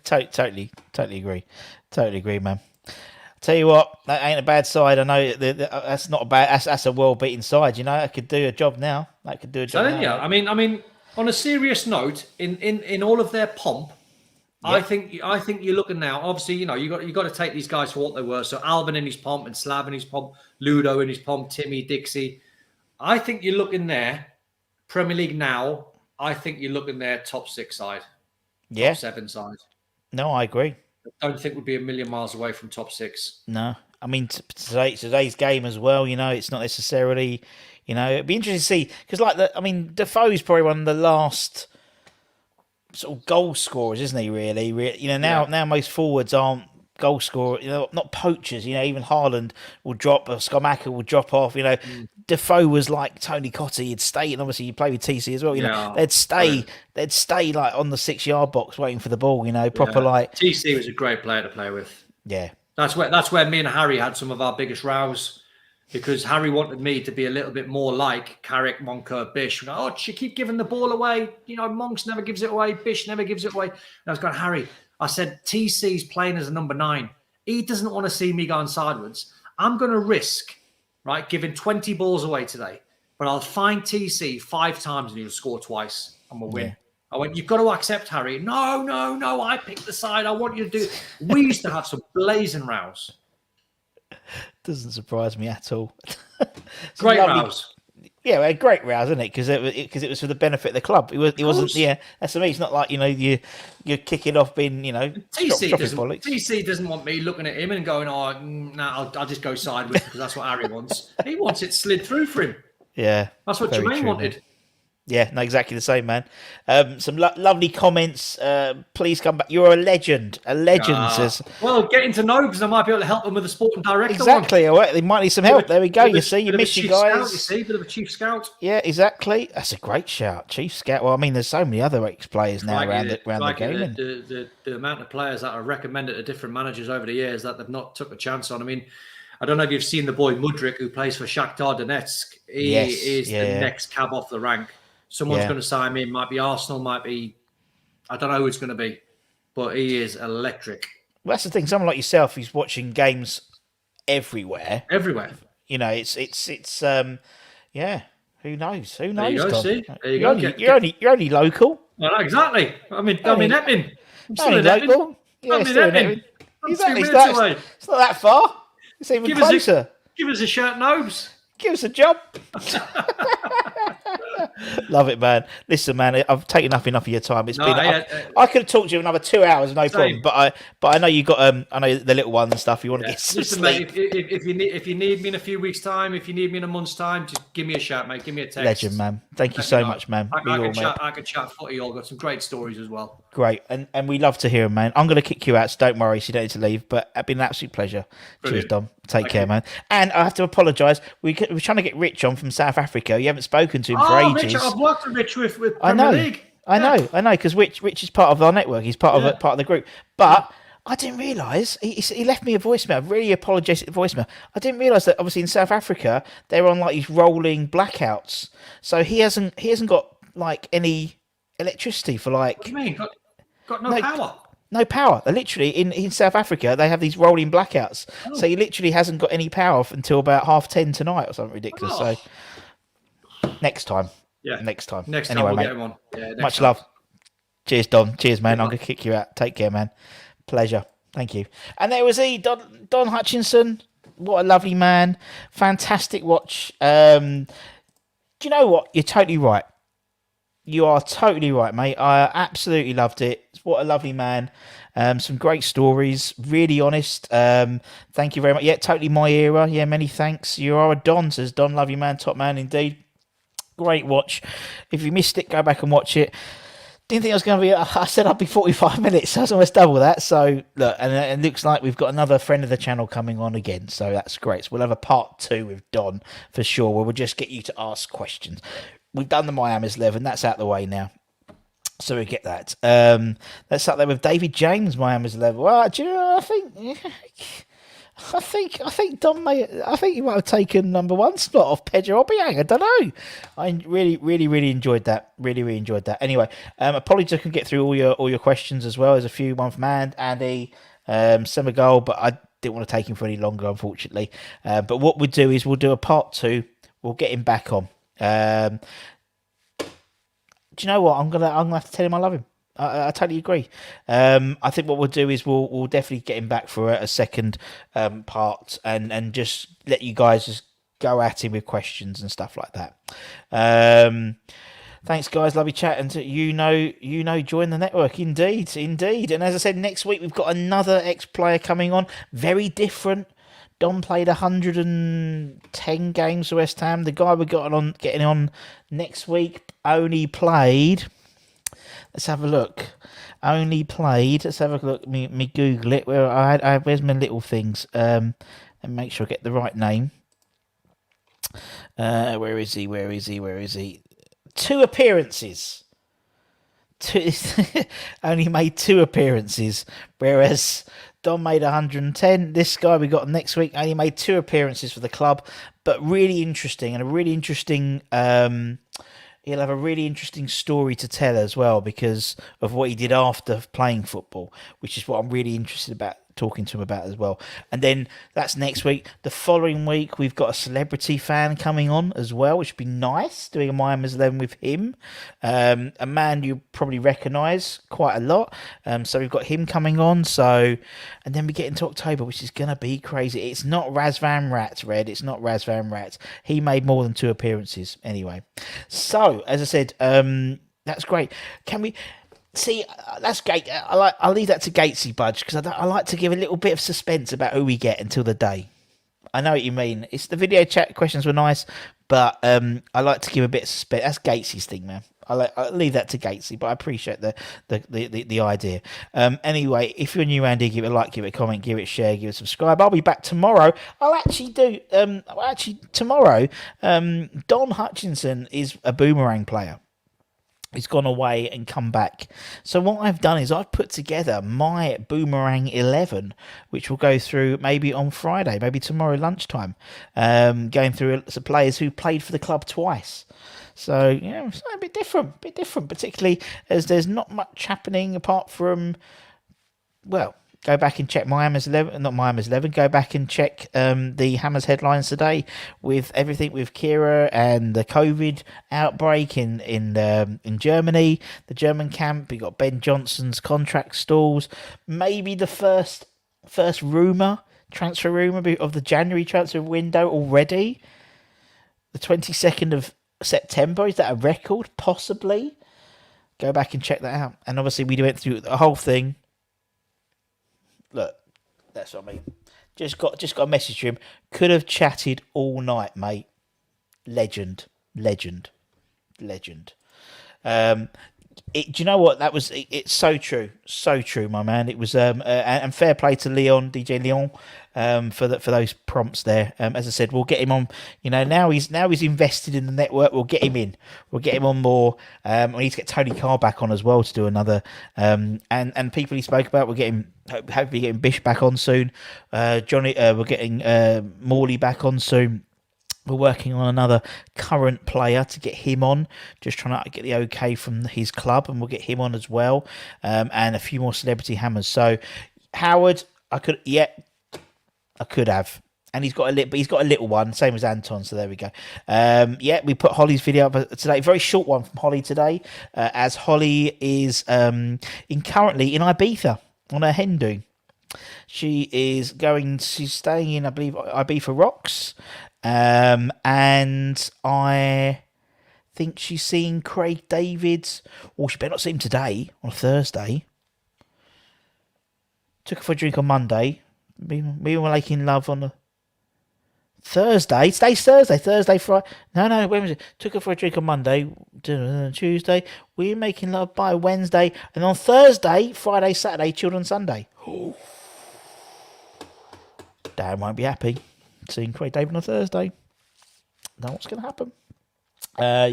totally agree. Totally agree, man. Tell you what, that ain't a bad side. I know that's not a bad. That's a well-beaten side. You know, I could do a job now. That could do a job. So, yeah, I mean, on a serious note, in all of their pomp, I think you're looking now. Obviously, you know, you got to take these guys for what they were. So Alvin in his pomp, and Slav in his pomp, Ludo in his pomp, Timmy, Dixie. I think you're looking there, Premier League now. I think you're looking there, top 6 side, top 7 side. No, I agree. I don't think we'd be a million miles away from top 6. No, I mean today's game as well. You know, it's not necessarily. You know, it'd be interesting to see because, Defoe's probably one of the last sort of goal scorers, isn't he? Really, you know, now most forwards aren't goal scorers. You know, not poachers. You know, even Haaland will drop, or Skamaka will drop off. You know, Defoe was like Tony Cottee. He'd stay, and obviously you play with TC as well. You know, they'd stay like on the 6-yard box waiting for the ball. You know, proper like TC was a great player to play with. Yeah, that's where me and Harry had some of our biggest rows. Because Harry wanted me to be a little bit more like Carrick, Moncur, Bish. You know, you keep giving the ball away. You know, Monks never gives it away. Bish never gives it away. And I was going, Harry, I said, TC's playing as a number 9. He doesn't want to see me going sideways. I'm going to risk, right, giving 20 balls away today. But I'll find TC 5 times and he'll score twice and we'll win. Yeah. I went, you've got to accept, Harry. No, I picked the side. I want you to do it. We used to have some blazing rows. Doesn't surprise me at all. Great rows. Yeah, well, great rows, isn't it? Because it was for the benefit of the club. It wasn't. Yeah, that's for me. It's not like, you know, you're kicking off being, you know, TC doesn't want me looking at him and going, oh, no, I'll just go sideways because that's what Harry wants. He wants it slid through for him. Yeah, that's what Jermaine wanted. Man. Yeah, no, exactly the same, man. Some lovely comments. Please come back. You're a legend. A legend, says. Well, getting to know because I might be able to help them with the sporting director. Exactly. One. They might need some help. There we go. You see, you miss you guys. Scout, you see, bit of a chief scout. Yeah, exactly. That's a great shout, chief scout. Well, I mean, there's so many other ex-players now around the game. The amount of players that are recommended to different managers over the years that they've not took a chance on. I mean, I don't know if you've seen the boy Mudryk who plays for Shakhtar Donetsk. He is the next cab off the rank. Someone's going to sign him. Might be Arsenal. Might be, I don't know who it's going to be, but he is electric. Well, that's the thing. Someone like yourself who's watching games everywhere. You know, it's yeah. Who knows? Who knows? There you go. Don? See, there you go. You're only local. Well, exactly. I'm in Epping. I'm still in local. Yeah, I'm in Epping. Exactly. It's not that far. It's even closer. Give us a shirt, Nobes. Give us a job. Love it, man. Listen, man, I've taken enough of your time. It's been. I could have talked to you another 2 hours, no problem. But I know you got. I know the little one and stuff. You want to get some sleep. Mate, if you need me in a few weeks' time, if you need me in a month's time, just give me a shout, mate. Give me a text. Legend, man. Thank you so much, man. I can chat footy. I've got some great stories as well. Great, and we love to hear them, man. I'm going to kick you out, so don't worry. So you don't need to leave. But it's been an absolute pleasure. Brilliant. Cheers, Dom. Take care, man. And I have to apologise. We're trying to get Rich on from South Africa. You haven't spoken to him for ages. Rich, I've worked with Rich with Premier League. I know, because Rich is part of our network. He's part of the group. But I didn't realise he left me a voicemail, a really apologetic voicemail. I didn't realise that obviously in South Africa they're on like these rolling blackouts, so he hasn't got like any electricity for like. What do you mean? Got no power? No power. Literally in South Africa they have these rolling blackouts, so he literally hasn't got any power until about 10:30 tonight or something ridiculous. So next time. Yeah. Next time. Next time we'll get him on. Yeah, much love. Cheers, Don. Cheers, man. I'm going to kick you out. Take care, man. Pleasure. Thank you. And there was Don Hutchison. What a lovely man. Fantastic watch. Do you know what? You're totally right. You are totally right, mate. I absolutely loved it. What a lovely man. Some great stories. Really honest. Thank you very much. Yeah, totally my era. Yeah, many thanks. You are a Don, says Don. Love you, man. Top man indeed. Great watch. If you missed it, go back and watch it. Didn't think I was going to be. I said I'd be 45 minutes. So I was almost double that. So look, and it looks like we've got another friend of the channel coming on again. So that's great. So we'll have a part 2 with Don for sure, where we'll just get you to ask questions. We've done the Miami's 11. That's out the way now. So we get that. Let's start there with David James, Miami's 11. Well, do you know, I think Don may. I think he might have taken number one slot off Pedro Obiang. I don't know. I really enjoyed that. Really enjoyed that. Anyway, apologies I couldn't get through all your questions as well. There's a few, one from Andy, Senegal, but I didn't want to take him for any longer, unfortunately. But what we'll do is we'll do a part 2. We'll get him back on. Do you know what? I'm gonna have to tell him I love him. I totally agree. I think what we'll do is we'll definitely get him back for a second part and just let you guys just go at him with questions and stuff like that. Thanks, guys. Love you chatting to join the network. Indeed. And as I said, next week we've got another ex-player coming on. Very different. Don played 110 games for West Ham. The guy we're getting on next week only played. Let's have a look. Let's have a look. Me Google it. Where's my little things? And make sure I get the right name. Where is he? 2 appearances. Only made 2 appearances, whereas Don made 110. This guy we got next week only made 2 appearances for the club, but really interesting and a really interesting. He'll have a really interesting story to tell as well because of what he did after playing football, which is what I'm really interested about talking to him about as well. And then that's next week. The following week, we've got a celebrity fan coming on as well, which would be nice, doing a Miami's 11 with him. A man you probably recognise quite a lot. So we've got him coming on. And then we get into October, which is going to be crazy. It's not Razvan Rat, Red. It's not Razvan Rat. He made more than 2 appearances anyway. So, as I said, that's great. Can we... See, that's great. I'll leave that to Gatesy Budge because I like to give a little bit of suspense about who we get until the day. I know what you mean. It's the video chat questions were nice, but I like to give a bit of suspense. That's Gatesy's thing, man. I'll leave that to Gatesy, but I appreciate the idea. Anyway, if you're new, Andy, give it a like, give it a comment, give it a share, give it a subscribe. I'll be back tomorrow. Tomorrow, Don Hutchison is a boomerang player. He's gone away and come back. So what I've done is I've put together my Boomerang 11, which will go through maybe on Friday, maybe tomorrow lunchtime, going through some players who played for the club twice. So, yeah, it's a bit different, particularly as there's not much happening apart from, well, go back and check Miami's 11, not Miami's 11, go back and check the Hammers headlines today with everything with Kira and the COVID outbreak in Germany, the German camp. We got Ben Johnson's contract stalls. Maybe the first transfer rumour of the January transfer window already. The 22nd of September, is that a record? Possibly. Go back and check that out. And obviously we went through the whole thing. Look, that's what I mean. Just got a message to him. Could have chatted all night, mate. Legend. Do you know what? That was it's so true, my man. It was and fair play to Leon, DJ Leon, for those prompts there. As I said, we'll get him on. You know, now he's invested in the network. We'll get him in. We'll get him on more. We need to get Tony Carr back on as well to do another. And people he spoke about, we'll get him. Hopefully, getting Bish back on soon. Johnny, we're getting Morley back on soon. We're working on another current player to get him on, just trying to get the okay from his club, and we'll get him on as well, and a few more celebrity hammers. So Howard, I could have, and he's got a little one, same as Anton. So there we go. We put Holly's video up today, very short one from Holly today, as Holly is currently in Ibiza on her hen do. She's staying in, I believe, Ibiza Rocks. And I think she's seeing Craig David's, or she better not see him today, on Thursday. Took her for a drink on Monday. We were making love on a Thursday. Today's Thursday, Friday. No, when was it? Took her for a drink on Monday, Tuesday. We were making love by Wednesday. And on Thursday, Friday, Saturday, children Sunday. Dad won't be happy. Seeing Craig David on Thursday. Know what's going to happen.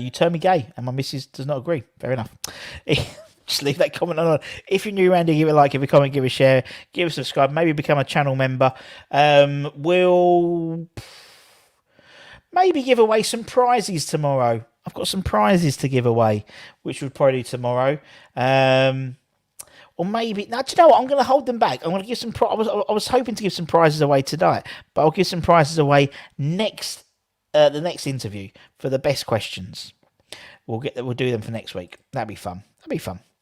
You turn me gay, and my missus does not agree. Fair enough. Just leave that comment on. If you're new around here, give it a like, give it a comment, give it a share, give it a subscribe, maybe become a channel member. We'll maybe give away some prizes tomorrow. I've got some prizes to give away, which we'll probably do tomorrow. Or maybe, now, do you know what? I'm going to hold them back. I'm going to give some. I was hoping to give some prizes away tonight, but I'll give some prizes away next, the next interview for the best questions. We'll do them for next week. That'd be fun.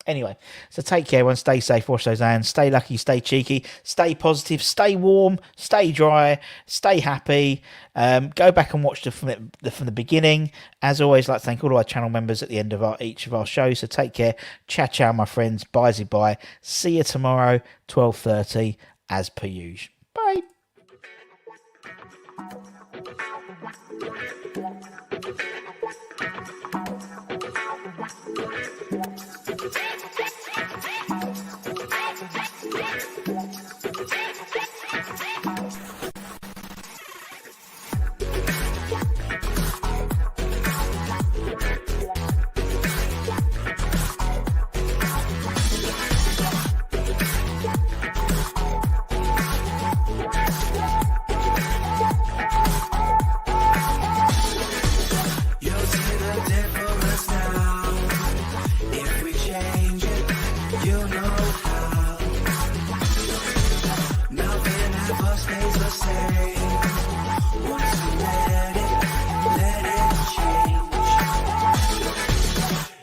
Anyway, so take care, everyone. Stay safe, wash those hands, stay lucky, stay cheeky, stay positive, stay warm, stay dry, stay happy. Go back and watch from the beginning. As always, I'd like to thank all our channel members at the end of each of our shows. So take care. Ciao, my friends. Bye. See you tomorrow, 12:30, as per usual. Bye.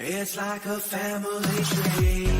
It's like a family tree.